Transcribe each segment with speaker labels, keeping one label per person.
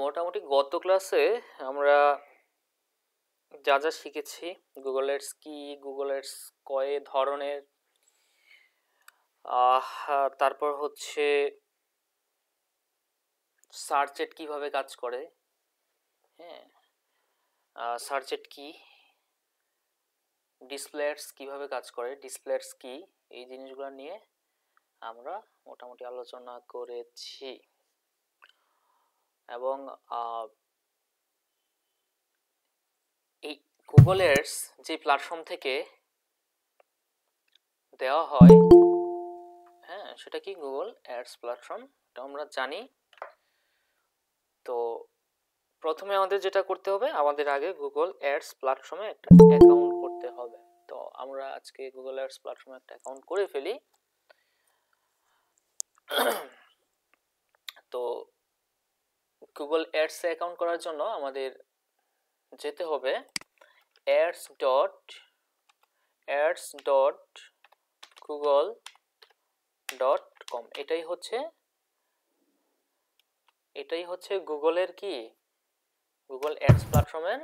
Speaker 1: মোটামুটি গত ক্লাসে আমরা যা যা শিখেছি, গুগল এডস কি, গুগল এডস কয় ধরনের, তারপর হচ্ছে সার্চ এড কিভাবে কাজ করে, হ্যাঁ, সার্চ এড কি, ডিসপ্লে এডস কিভাবে কাজ করে, ডিসপ্লে এডস কি, এই জিনিসগুলো নিয়ে আমরা মোটামুটি আলোচনা করেছি। এবং এই গুগল এডস যে প্ল্যাটফর্ম থেকে দেওয়া হয়, হ্যাঁ, সেটা কি গুগল অ্যাডস প্ল্যাটফর্ম, এটা আমরা জানি। তো প্রথমে আমাদের যেটা করতে হবে, আমাদের আগে গুগল অ্যাডস প্ল্যাটফর্মে একটা অ্যাকাউন্ট করতে হবে। তো আমরা আজকে গুগল অ্যাডস প্ল্যাটফর্মে একটা অ্যাকাউন্ট করে ফেলি। তো গুগল অ্যাডস অ্যাকাউন্ট করার জন্য আমাদের যেতে হবে ads.google.com। এটাই হচ্ছে গুগলের কি, গুগল অ্যাডস প্ল্যাটফর্মের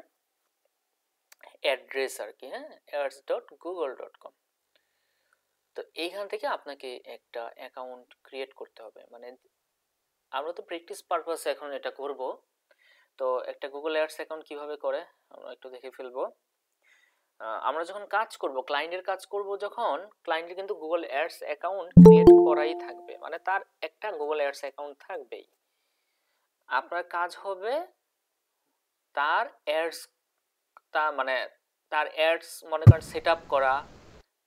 Speaker 1: অ্যাড্রেস আর কি, হ্যাঁ, ads.google.com। তো এইখান থেকে আপনাকে একটা অ্যাকাউন্ট ক্রিয়েট করতে হবে। মানে আমরা তো প্র্যাকটিস পারপাসে এখন এটা করব। তো একটা গুগল অ্যাডস অ্যাকাউন্ট কিভাবে করে আমরা একটু দেখে ফেলবো। আমরা যখন কাজ করব, ক্লায়েন্টের কাজ করব, যখন ক্লায়েন্টের কিন্তু গুগল অ্যাডস অ্যাকাউন্ট ক্রিয়েট করাই থাকবে, মানে তার একটা গুগল অ্যাডস অ্যাকাউন্ট থাকবেই। আপনার কাজ হবে তার অ্যাডস, তার অ্যাডস মনে করেন সেট আপ করা,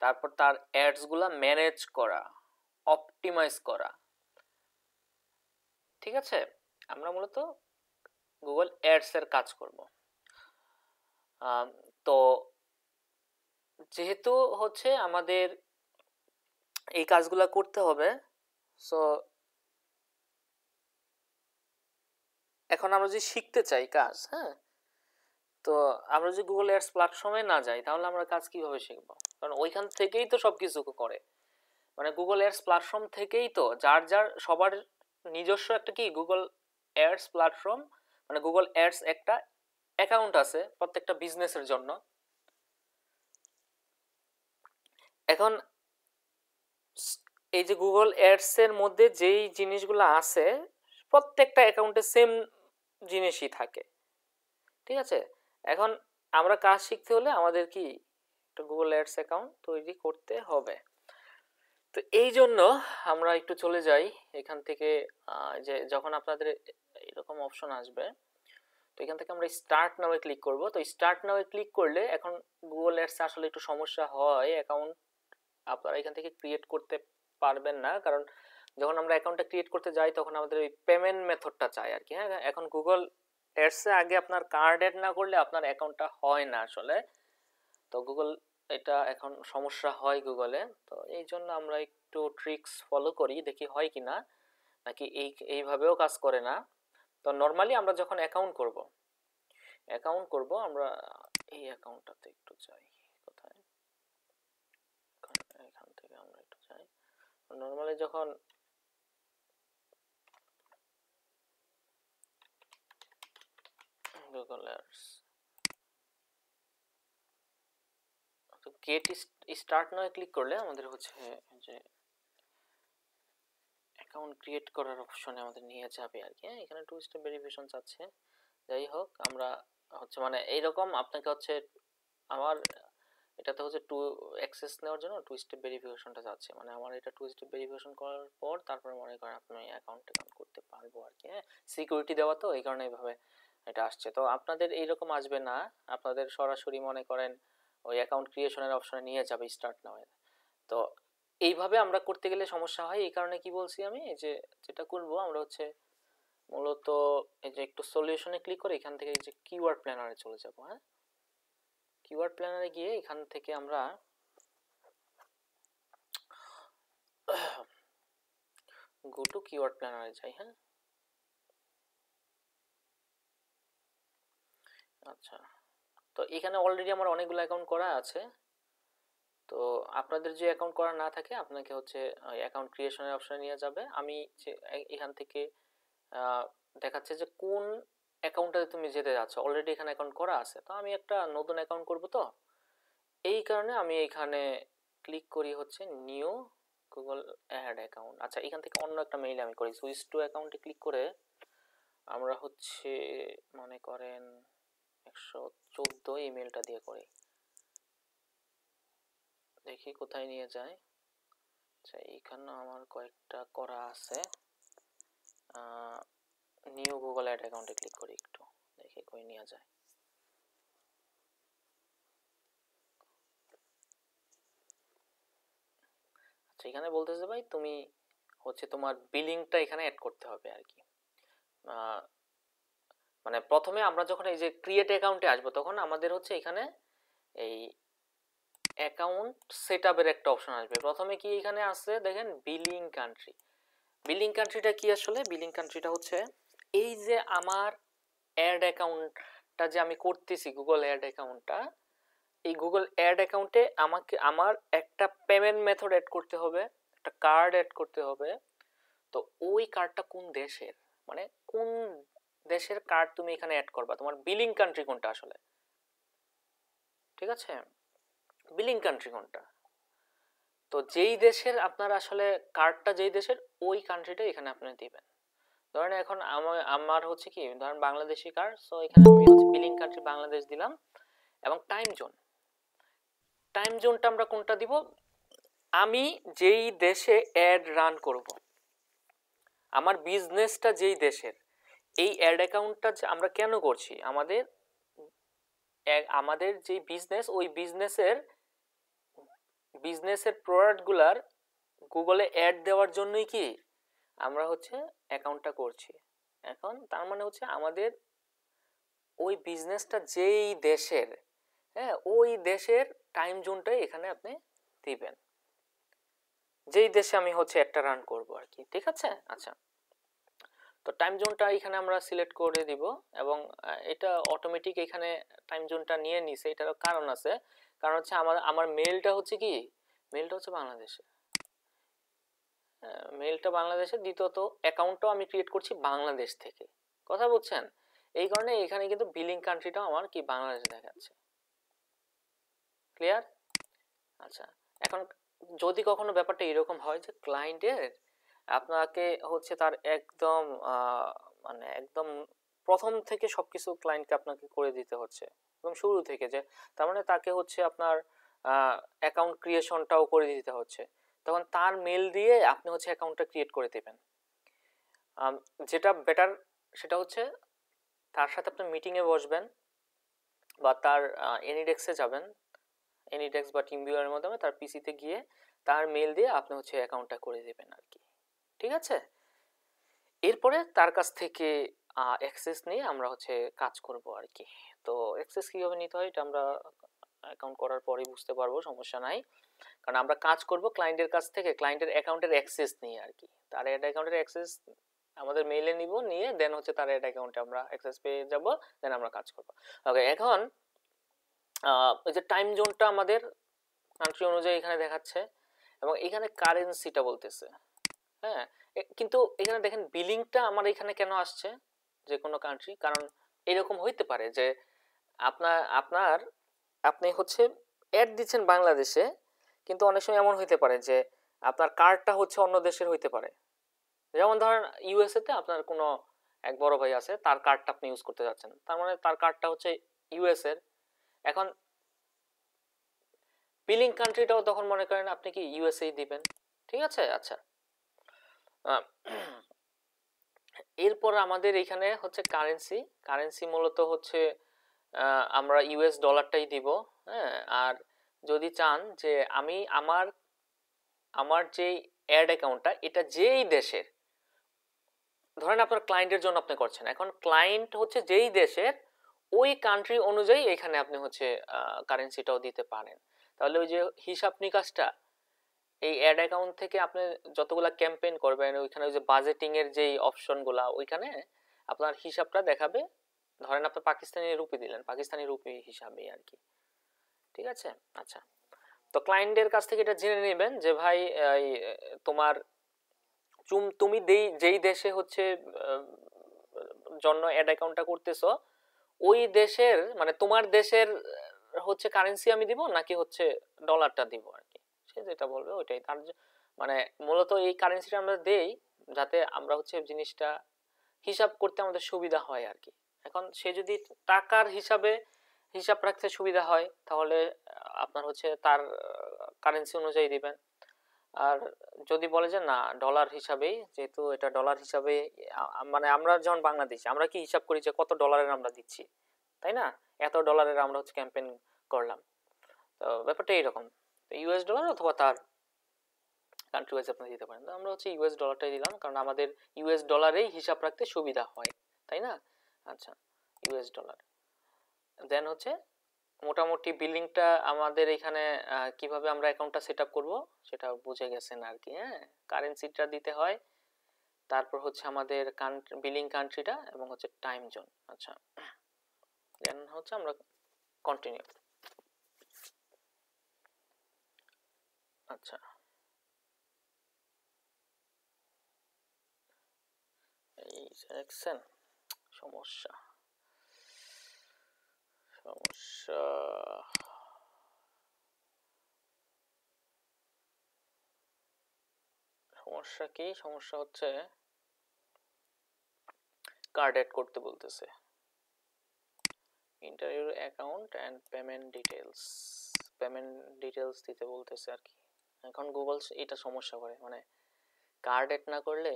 Speaker 1: তারপর তার অ্যাডসগুলো ম্যানেজ করা, অপটিমাইজ করা। ঠিক আছে, আমরা মূলত গুগল অ্যাডস এর কাজ করব। তো যেহেতু হচ্ছে আমাদের এই কাজগুলো করতে হবে, সো এখন আমরা যদি শিখতে চাই কাজ, হ্যাঁ, তো আমরা যদি গুগল অ্যাডস প্ল্যাটফর্মে না যাই তাহলে আমরা কাজ কিভাবে শিখবো? কারণ ওইখান থেকেই তো সবকিছু করে, মানে গুগল অ্যাডস প্ল্যাটফর্ম থেকেই তো যার সবার নিজস্ব একটা কি গুগল অ্যাডস প্ল্যাটফর্ম, মানে গুগল অ্যাডস একটা অ্যাকাউন্ট আছে প্রত্যেকটা বিজনেসের জন্য। এখন এই যে গুগল অ্যাডস এর মধ্যে যেই জিনিসগুলো আছে প্রত্যেকটা অ্যাকাউন্টে সেম জিনিসই থাকে। ঠিক আছে, এখন আমরা কাজ শিখতে হলে আমাদের কি একটা গুগল অ্যাডস অ্যাকাউন্ট তৈরি করতে হবে। তো এই জন্য আমরা একটু চলে যাই এখান থেকে, যে যখন আপনাদের এরকম অপশন আসবে, তো এখান থেকে আমরা স্টার্ট নাওয়ে ক্লিক করব। তো স্টার্ট নাওয়ে ক্লিক করলে এখন গুগল অ্যাডসে আসলে একটু সমস্যা হয়, অ্যাকাউন্ট আপনারা এখান থেকে ক্রিয়েট করতে পারবেন না, কারণ যখন আমরা অ্যাকাউন্টটা ক্রিয়েট করতে যাই তখন আমাদের ওই পেমেন্ট মেথডটা চাই আর কি। হ্যাঁ, এখন গুগল অ্যাডসে আগে আপনার কার্ড অ্যাড না করলে আপনার অ্যাকাউন্টটা হয় না আসলে। তো গুগল এটা এখন সমস্যা হয় গুগলে। তো এই জন্য আমরা একটু ট্রিক্স ফলো করি, দেখি হয় কি না, নাকি এইভাবেও কাজ করে না। তো নর্মালি আমরা যখন অ্যাকাউন্ট করব আমরা এই অ্যাকাউন্টটাতে একটু যাই, কোথায়, এখান থেকে আমরা একটু যাই। নর্মালি যখন গুগল অ্যাডস গেট স্টার্ট নয় ক্লিক করলে আমাদের হচ্ছে যে অ্যাকাউন্ট ক্রিয়েট করার অপশনে আমাদের নিয়ে যাবে আর কি। এখানে টু স্টেপ ভেরিফিকেশন চাচ্ছে। যাই হোক, আমরা হচ্ছে মানে এইরকম আপনাকে হচ্ছে আমার এটাতে হচ্ছে টু অ্যাক্সেস নেওয়ার জন্য টু স্টেপ ভেরিফিকেশনটা যাচ্ছে, মানে আমার এটা টু স্টেপ ভেরিফিকেশন করার পর তারপরে মনে করেন আপনি অ্যাকাউন্ট করতে পারবো আর কি। হ্যাঁ, সিকিউরিটি দেওয়া তো এই কারণে এইভাবে এটা আসছে। তো আপনাদের এইরকম আসবে না, আপনাদের সরাসরি মনে করেন ওই অ্যাকাউন্ট ক্রিয়েশনের অপশনে নিয়ে যাবে স্টার্ট নাও। তো এইভাবে আমরা করতে গেলে সমস্যা হয়, এই কারণে কি বলছি আমি, যে যেটা করব আমরা হচ্ছে মূলত এই যে একটু সলিউশনে ক্লিক করে এখান থেকে এই যে কিওয়ার্ড প্ল্যানারে চলে যাব। হ্যাঁ, কিওয়ার্ড প্ল্যানারে গিয়ে এখান থেকে আমরা গো টু কিওয়ার্ড প্ল্যানারে যাই। হ্যাঁ, আচ্ছা, তো এখানে অলরেডি আমার অনেকগুলো অ্যাকাউন্ট করা আছে। তো আপনাদের যে অ্যাকাউন্ট করা না থাকে আপনাকে হচ্ছে অ্যাকাউন্ট ক্রিয়েশনের অপশনে নিয়ে যাবে। আমি এখান থেকে দেখাচ্ছে যে কোন অ্যাকাউন্টটাতে তুমি যেতে যাচ্ছ। অলরেডি এখানে অ্যাকাউন্ট করা আছে, তো আমি একটা নতুন অ্যাকাউন্ট করব, তো এই কারণে আমি এখানে ক্লিক করি হচ্ছে নিউ গুগল অ্যাড অ্যাকাউন্ট। আচ্ছা, এখান থেকে অন্য একটা মেইল আমি করি, সুইচ টু অ্যাকাউন্টে ক্লিক করে আমরা হচ্ছে মনে করেন 114 ইমেলটা দিয়ে করি, দেখি কোথায় নিয়ে যায়। আচ্ছা, এইখানে আমার কয়েকটা করা আছে, নিউ গুগল অ্যাড অ্যাকাউন্টে ক্লিক করি, একটু দেখি কই নিয়ে যায়। আচ্ছা, এখানে বলতেছে ভাই তুমি হচ্ছে তোমার বিলিংটা এখানে অ্যাড করতে হবে আর কি। মানে প্রথমে আমরা যখন এই যে ক্রিয়েট অ্যাকাউন্টে আসবো তখন আমাদের হচ্ছে এখানে এই অ্যাকাউন্ট সেটআপের একটা অপশন আসবে। প্রথমে কি এখানে আছে দেখেন বিলিং কান্ট্রি। বিলিং কান্ট্রিটা কি আসলে? বিলিং কান্ট্রিটা হচ্ছে এই যে আমার অ্যাড অ্যাকাউন্টটা যে আমি করতেছি, গুগল অ্যাড অ্যাকাউন্টটা, এই গুগল অ্যাড অ্যাকাউন্টে আমাকে আমার একটা পেমেন্ট মেথড অ্যাড করতে হবে, একটা কার্ড অ্যাড করতে হবে। তো ওই কার্ডটা কোন দেশের, মানে কোন দেশের কার্ড তুমি এখানে অ্যাড করবা, তোমার বিলিং কান্ট্রি কোনটা আসলে, ঠিক আছে, বিলিং কান্ট্রি কোনটা। তো যেই দেশের আপনার আসলে কার্ডটা যেই দেশের, ওই কান্ট্রিটা এখানে আপনি দিবেন। ধরেন এখন আমার হচ্ছে কি, ধরেন বাংলাদেশি কার্ড, সো এখানে আমি হচ্ছে বিলিং কান্ট্রি বাংলাদেশ দিলাম। এবং টাইম জোন, টাইম জোনটা আমরা কোনটা দিব, আমি যেই দেশে অ্যাড রান করব, আমার বিজনেসটা যেই দেশের, এই অ্যাড অ্যাকাউন্টটা আমরা কেন করছি, আমাদের আমাদের যে বিজনেস, ওই বিজনেসের প্রোডাক্টগুলার গুগলে অ্যাড দেওয়ার জন্যই কি আমরা হচ্ছে অ্যাকাউন্টটা করছি। এখন তার মানে হচ্ছে আমাদের ওই বিজনেসটা যেই দেশের, হ্যাঁ, ওই দেশের টাইম জোনটাই এখানে আপনি দিবেন, যেই দেশে আমি হচ্ছে একটা রান করব আর কি, ঠিক আছে। আচ্ছা, তো টাইম জোনটা এখানে আমরা সিলেক্ট করে দিব এবং এটা অটোমেটিক এখানে টাইম জোনটা নিয়ে নিছে। এটার কারণ আছে, কারণ হচ্ছে আমার আমার মেলটা হচ্ছে কি, মেলটা হচ্ছে বাংলাদেশে, মেলটা বাংলাদেশে, দ্বিতীয়ত অ্যাকাউন্টটাও আমি ক্রিয়েট করছি বাংলাদেশ থেকে, কথা বুঝছেন। এই কারণে এখানে কিন্তু বিলিং কান্ট্রিটাও আমার কি বাংলাদেশে দেখাচ্ছে, ক্লিয়ার। আচ্ছা, এখন যদি কখনো ব্যাপারটা এরকম হয় যে ক্লায়েন্টের আপনাকে হচ্ছে তার একদম মানে একদম প্রথম থেকে সবকিছু ক্লায়েন্টকে আপনাকে করে দিতে হচ্ছে, এবং শুরু থেকে, যে তার মানে তাকে হচ্ছে আপনার অ্যাকাউন্ট ক্রিয়েশনটাও করে দিতে হচ্ছে, তখন তার মেল দিয়ে আপনি হচ্ছে অ্যাকাউন্টটা ক্রিয়েট করে দেবেন। যেটা বেটার সেটা হচ্ছে তার সাথে আপনি মিটিংয়ে বসবেন বা তার এনিডেক্সে যাবেন, এনিডেক্স বা টিমভিউয়ারের মাধ্যমে তার পিসিতে গিয়ে তার মেল দিয়ে আপনি হচ্ছে অ্যাকাউন্টটা করে দেবেন আর কি, ঠিক আছে। এরপরে তার কাছ থেকে অ্যাক্সেস নিয়ে আমরা হচ্ছে কাজ করব আর কি। তো অ্যাক্সেস কীভাবে নিতে হয় এটা আমরা অ্যাকাউন্ট করার পরেই বুঝতে পারবো, সমস্যা নাই। কারণ আমরা কাজ করব ক্লায়েন্টের কাছ থেকে, ক্লায়েন্টের অ্যাকাউন্টের অ্যাক্সেস নিয়ে আর কি, তার অ্যাড অ্যাকাউন্টের অ্যাক্সেস আমাদের মেইলে নিব, নিয়ে দেন হচ্ছে তার অ্যাড অ্যাকাউন্টে আমরা অ্যাক্সেস পেয়ে যাব, দেন আমরা কাজ করব। ওকে, এখন ওই যে টাইম জোনটা আমাদের কান্ট্রি অনুযায়ী এখানে দেখাচ্ছে এবং এখানে কারেন্সিটা বলতেছে, হ্যাঁ। কিন্তু এখানে দেখেন বিলিংটা আমার এখানে কেন আসছে যে কোনো কান্ট্রি, কারণ এরকম হইতে পারে যে আপনার আপনার আপনি হচ্ছে অ্যাড দিচ্ছেন বাংলাদেশে, কিন্তু অনেক সময় এমন হইতে পারে যে আপনার কার্ডটা হচ্ছে অন্য দেশের হইতে পারে। যেমন ধরেন ইউএসএ তে আপনার কোনো এক বড় ভাই আছে, তার কার্ডটা আপনি ইউজ করতে যাচ্ছেন, তার মানে তার কার্ডটা হচ্ছে ইউএস এর। এখন বিলিং কান্ট্রিটাও তখন মনে করেন আপনি কি ইউএসএ দিবেন, ঠিক আছে। আচ্ছা, এরপর আমাদের এখানে হচ্ছে কারেন্সি, কারেন্সি মূলত হচ্ছে আমরা ইউএস ডলারটাই দিব, হ্যাঁ। আর যদি চান যে আমি আমার আমার যে অ্যাড অ্যাকাউন্টটা এটা যেই দেশের, ধরেন আপনার ক্লায়েন্টের জন্য আপনি করছেন, এখন ক্লায়েন্ট হচ্ছে যেই দেশের, ওই কান্ট্রি অনুযায়ী এখানে আপনি হচ্ছে কারেন্সিটাও দিতে পারেন। তাহলে ওই যে হিসাব নিকাশটা এই অ্যাড অ্যাকাউন্ট থেকে আপনি যতগুলা ক্যাম্পেইন করবেন, ওইখানে ওই যে বাজেটিং এর যেই অপশনগুলা, ওইখানে আপনার হিসাবটা দেখাবে। ধরেন আপনি পাকিস্তানি রুপি দিলেন, পাকিস্তানি রুপি হিসাবে আর কি, ঠিক আছে। আচ্ছা, তো ক্লায়েন্টের কাছ থেকে এটা জেনে নেবেন যে ভাই তোমার তুমি যেই দেশে হচ্ছে জন্য অ্যাড অ্যাকাউন্টটা করতেছো ওই দেশের মানে তোমার দেশের হচ্ছে কারেন্সি আমি দিব নাকি হচ্ছে ডলারটা দিব আর কি, সে যেটা বলবে ওইটাই তার মানে মূলত এই কারেন্সিটা আমরা দেই যাতে আমরা হচ্ছে জিনিসটা হিসাব করতে আমাদের সুবিধা হয় আর কি। এখন সে যদি টাকার হিসাবে হিসাব রাখতে সুবিধা হয় তাহলে আপনার হচ্ছে তার কারেন্সি অনুযায়ী দিবেন। আর যদি বলে যে না ডলার হিসাবেই, যেহেতু এটা ডলার হিসাবে মানে আমরা যখন বাংলাদেশি আমরা কি হিসাব করি যে কত ডলারের আমরা দিচ্ছি, তাই না? এত ডলারের আমরা হচ্ছে ক্যাম্পেইন করলাম, তো ব্যাপারটা এইরকম। ইউএস ডলার অথবা তার কান্ট্রি ওয়াইজ আপনি দিতে পারেন, তো আমরা হচ্ছে ইউএস ডলারটাই দিলাম কারণ আমাদের ইউএস ডলারেই হিসাব রাখতে সুবিধা হয়, তাই না? আচ্ছা, ইউএস ডলার দেন হচ্ছে মোটামুটি বিলিংটা আমাদের এখানে কিভাবে আমরা অ্যাকাউন্টটা সেট আপ করবো সেটা বুঝে গেছেন আর কি। হ্যাঁ, কারেন্সিটা দিতে হয়, তারপর হচ্ছে আমাদের বিলিং কান্ট্রিটা এবং হচ্ছে টাইম জোন। আচ্ছা, দেন হচ্ছে আমরা কন্টিনিউ। আচ্ছা, এই দেখছেন সমস্যা সমস্যা সমস্যা কি? সমস্যা হচ্ছে কার্ড অ্যাড করতে বলতেছে, inter your account and payment details, payment details দিতে বলতেছে আর কি। এখন গুগল এটা সমস্যা করে, মানে কার্ড অ্যাড না করলে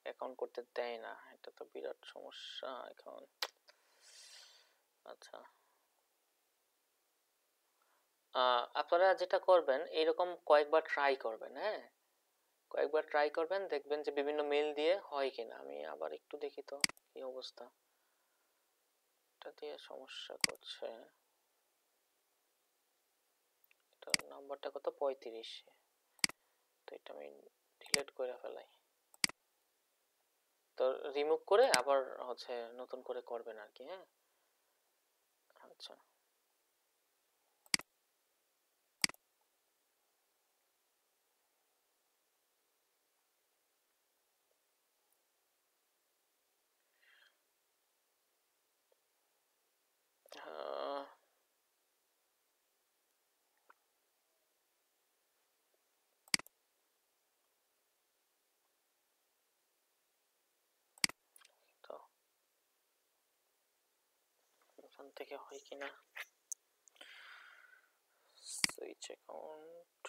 Speaker 1: অ্যাকাউন্ট করতে দেয় না, এটা তো বিরাট সমস্যা এখন। আচ্ছা, আপনারা যেটা করবেন এরকম কয়েকবার ট্রাই করবেন, হ্যাঁ কয়েকবার ট্রাই করবেন, দেখবেন যে বিভিন্ন মেল দিয়ে হয় কিনা। আমি আবার একটু দেখি তো কি অবস্থা, এটা দিয়ে সমস্যা করছে। এটা নাম্বারটা কত 35, তো এটা আমি ডিলিট করে ফেলাই, তো রিমুভ করে আবার হচ্ছে নতুন করে করবেন আর কি। হ্যাঁ, আচ্ছা, তো এখান থেকে হয় কিনা, সুইচ অ্যাকাউন্ট,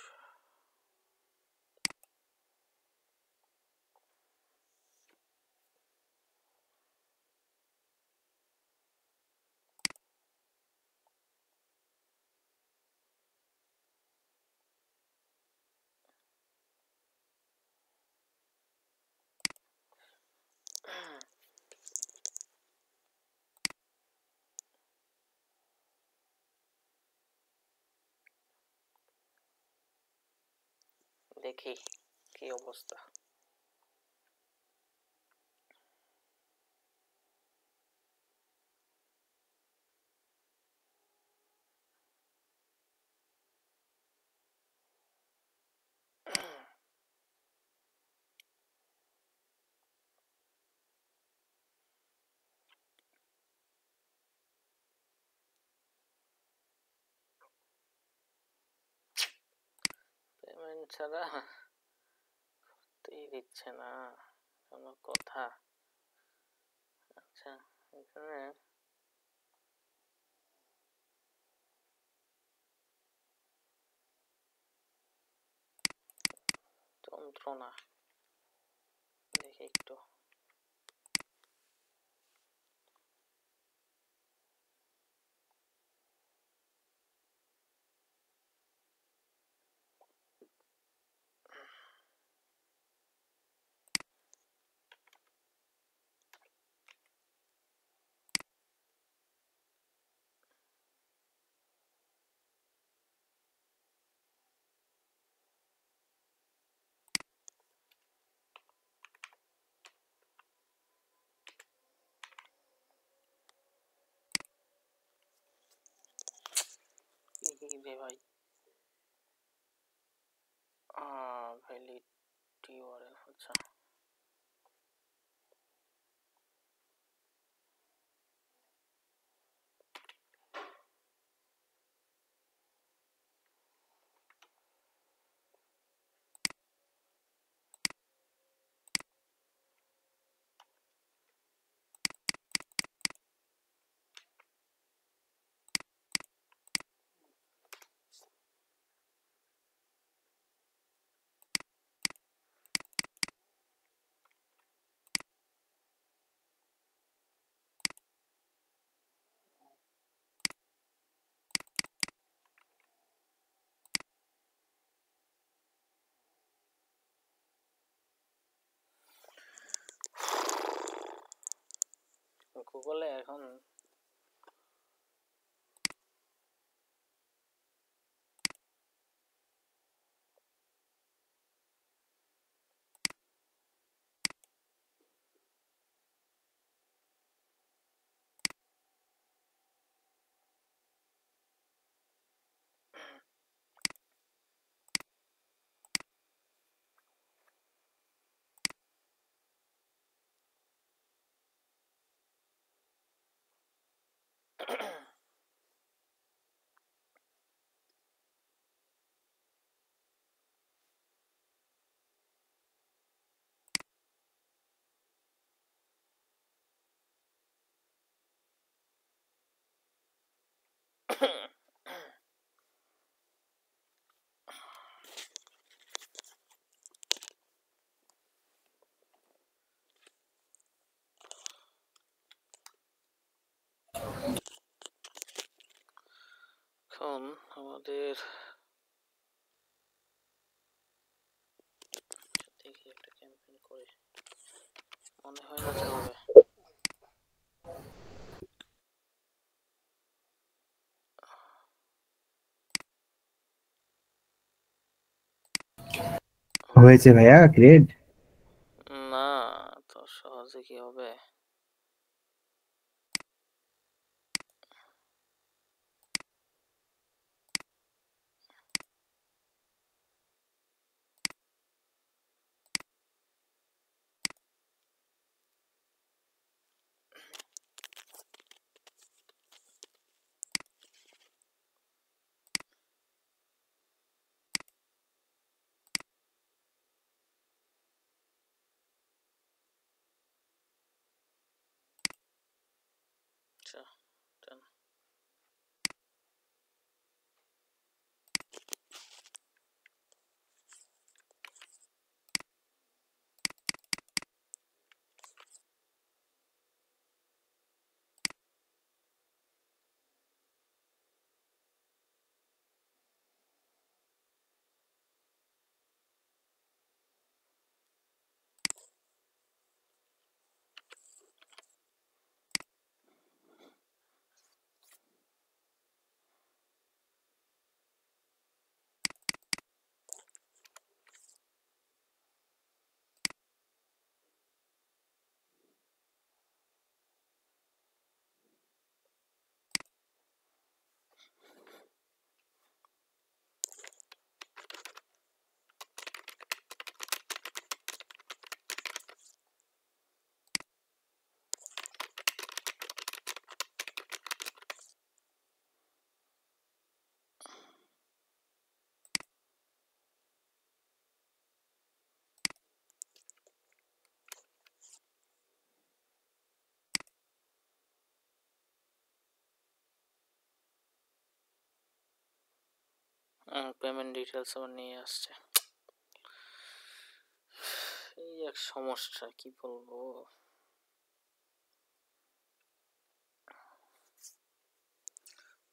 Speaker 1: দেখি কি অবস্থা। পেমেন্ট ছাড়া করতেই দিচ্ছে না কোনো কথা। আচ্ছা, এখানে যন্ত্রণা, দেখি একটু। রে ভাই, ভ্যালিডিটি, আচ্ছা গুগলে এখন এখন আমাদের দেখি একটা ক্যাম্পেইন করে, মনে হয় না যে হবে।
Speaker 2: হয়েছে ভাইয়া গ্রেড?
Speaker 1: না, তো সহজে কি হবে? আচ্ছা, done. পেমেন্ট ডিটেলস আমার নিয়ে আসছে। এই এক সমস্যা, কি বলবো।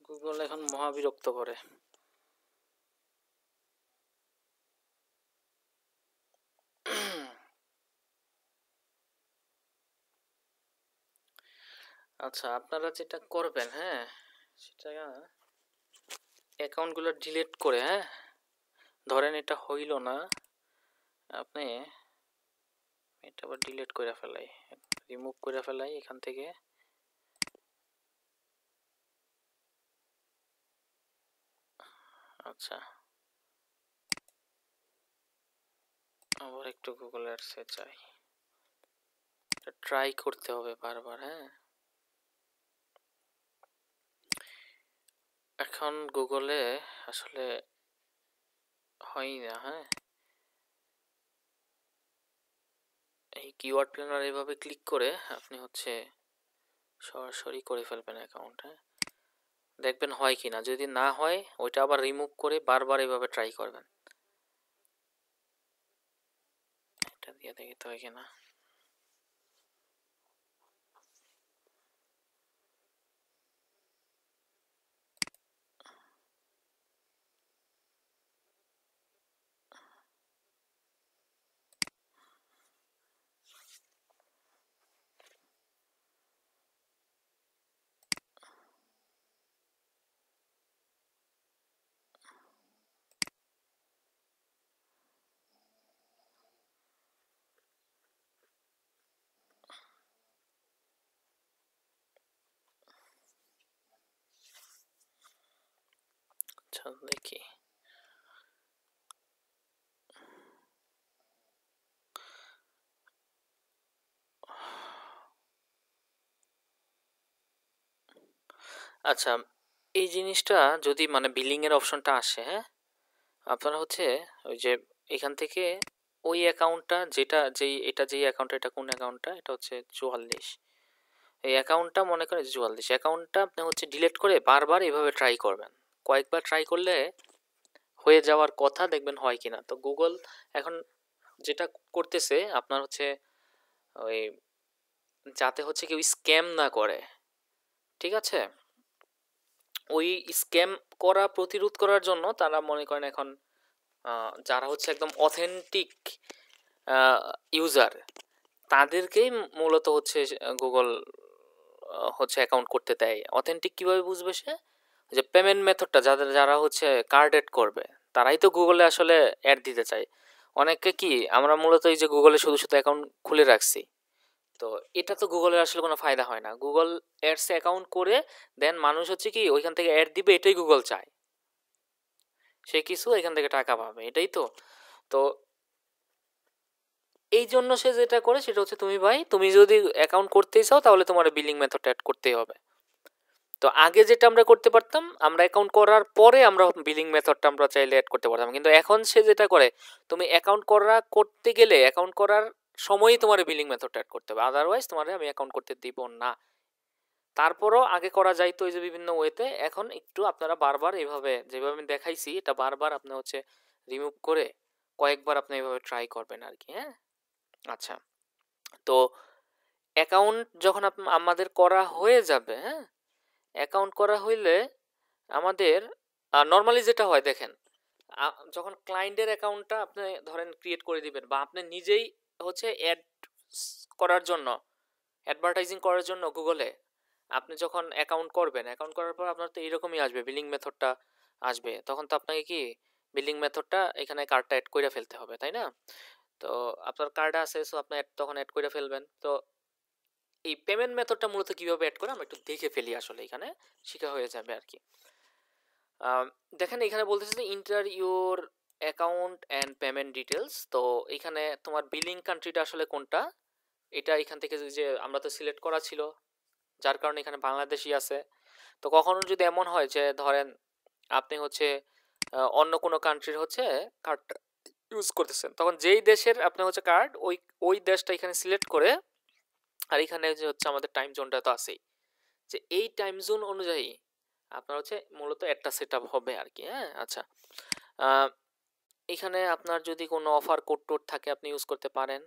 Speaker 1: গুগল এখন মহাবিরক্ত করে। আচ্ছা, আপনারা যেটা করবেন, হ্যাঁ, সেটা অ্যাকাউন্টগুলো ডিলিট করে, হ্যাঁ, ধরেন এটা হইল না, আপনি এটা আবার ডিলিট করে ফেলাই, রিমুভ করে ফেলাই এখান থেকে। আচ্ছা, আবার একটু গুগল অ্যাডসে চাই, ট্রাই করতে হবে বারবার, হ্যাঁ। এখন গুগলে আসলে হয় না, হ্যাঁ। এই কিওয়ার্ড প্ল্যানার এভাবে ক্লিক করে আপনি হচ্ছে সরাসরি করে ফেলবেন অ্যাকাউন্ট, হ্যাঁ। দেখবেন হয় কি না, যদি না হয় ওইটা আবার রিমুভ করে বারবার এভাবে ট্রাই করবেন। এটা দিয়ে দেখি তো হয় কিনা। আচ্ছা দেখি। আচ্ছা, এই জিনিসটা যদি মানে বিলিং এর অপশনটা আসে, হ্যাঁ, আপনারা হচ্ছে ওই যে এখান থেকে ওই অ্যাকাউন্টটা যেই অ্যাকাউন্টটা, এটা কোন অ্যাকাউন্টটা, এটা হচ্ছে 44, এই অ্যাকাউন্টটা মনে করেন 44 অ্যাকাউন্টটা আপনি হচ্ছে ডিলিট করে বারবার এভাবে ট্রাই করবেন। কয়েকবার ট্রাই করলে হয়ে যাওয়ার কথা, দেখবেন হয় কিনা। তো গুগল এখন যেটা করতেছে আপনার হচ্ছে ওই যাতে হচ্ছে কেউ স্ক্যাম না করে, ঠিক আছে, ওই স্ক্যাম করা প্রতিরোধ করার জন্য তারা মনে করেন এখন যারা হচ্ছে একদম অথেন্টিক ইউজার তাদেরকেই মূলত হচ্ছে গুগল হচ্ছে অ্যাকাউন্ট করতে দেয়। অথেন্টিক কিভাবে বুঝবে সে? যে পেমেন্ট মেথডটা যারা হচ্ছে কার্ড অ্যাড করবে তারাই তো গুগলে আসলে অ্যাড দিতে চায়। অনেকে কি আমরা মূলত এই যে গুগলে শুধু শুধু অ্যাকাউন্ট খুলে রাখছি, তো এটা তো গুগলের আসলে কোনো ফায়দা হয় না। গুগল অ্যাডসে অ্যাকাউন্ট করে দেন মানুষ হচ্ছে কি ওইখান থেকে অ্যাড দিবে, এটাই গুগল চায়। সে কিছু এখান থেকে টাকা পাবে, এটাই তো। তো এই জন্য সে যেটা করে সেটা হচ্ছে, তুমি ভাই তুমি যদি অ্যাকাউন্ট করতেই চাও তাহলে তোমার বিলিং মেথড অ্যাড করতেই হবে। তো আগে যেটা আমরা করতে পারতাম, আমরা অ্যাকাউন্ট করার পরে আমরা বিলিং মেথডটা আমরা চাইলে অ্যাড করতে পারতাম, কিন্তু এখন সে যেটা করে তুমি অ্যাকাউন্ট করতে গেলে অ্যাকাউন্ট করার সময়ই তোমার বিলিং মেথডটা অ্যাড করতে হবে, আদারওয়াইজ তোমার আমি অ্যাকাউন্ট করতে দিব না। তারপরও আগে করা যাইতো এই যে বিভিন্ন ওয়েতে, এখন একটু আপনারা বারবার এইভাবে যেভাবে আমি দেখাইছি এটা বারবার আপনি হচ্ছে রিমুভ করে কয়েকবার আপনি এইভাবে ট্রাই করবেন আর কি, হ্যাঁ। আচ্ছা, তো অ্যাকাউন্ট যখন আমাদের করা হয়ে যাবে, হ্যাঁ, অ্যাকাউন্ট করা হইলে আমাদের নর্মালি যেটা হয় দেখেন, যখন ক্লায়েন্টের অ্যাকাউন্টটা আপনি ধরেন ক্রিয়েট করে দিবেন বা আপনি নিজেই হচ্ছে অ্যাড করার জন্য, অ্যাডভার্টাইজিং করার জন্য গুগলে আপনি যখন অ্যাকাউন্ট করবেন, অ্যাকাউন্ট করার পর আপনার তো এইরকমই আসবে, বিলিং মেথডটা আসবে। তখন তো আপনাকে কি বিলিং মেথডটা এখানে কার্ডটা অ্যাড করে ফেলতে হবে, তাই না? তো আপনার কার্ড আছে, সো আপনি তখন অ্যাড করে ফেলবেন। তো এই পেমেন্ট মেথডটা মূলত কিভাবে অ্যাড করে আমরা একটু দেখে ফেলি, আসলে এখানে শেখা হয়ে যাবে আর কি। দেখেন এখানে বলতেছে যে inter your account and payment details. তো এখানে তোমার বিলিং কান্ট্রিটা আসলে কোনটা, এটা এখান থেকে যে আমরা তো সিলেক্ট করা ছিল, যার কারণে এখানে বাংলাদেশই আছে। তো কখনো যদি এমন হয় যে ধরেন আপনি হচ্ছে অন্য কোনো কান্ট্রির হচ্ছে কার্ডটা ইউজ করতেছেন, তখন যেই দেশের আপনি হচ্ছে কার্ড, ওই ওই দেশটা এখানে সিলেক্ট করে, আর এখানে যে হচ্ছে আমাদের টাইম জোনটা তো আছেই, যে এই টাইম জোন অনুযায়ী আপনার হচ্ছে মূলত একটা সেট আপ হবে আর কি, হ্যাঁ। আচ্ছা, এখানে আপনার যদি কোনো অফার কোড টোড থাকে আপনি ইউজ করতে পারেন,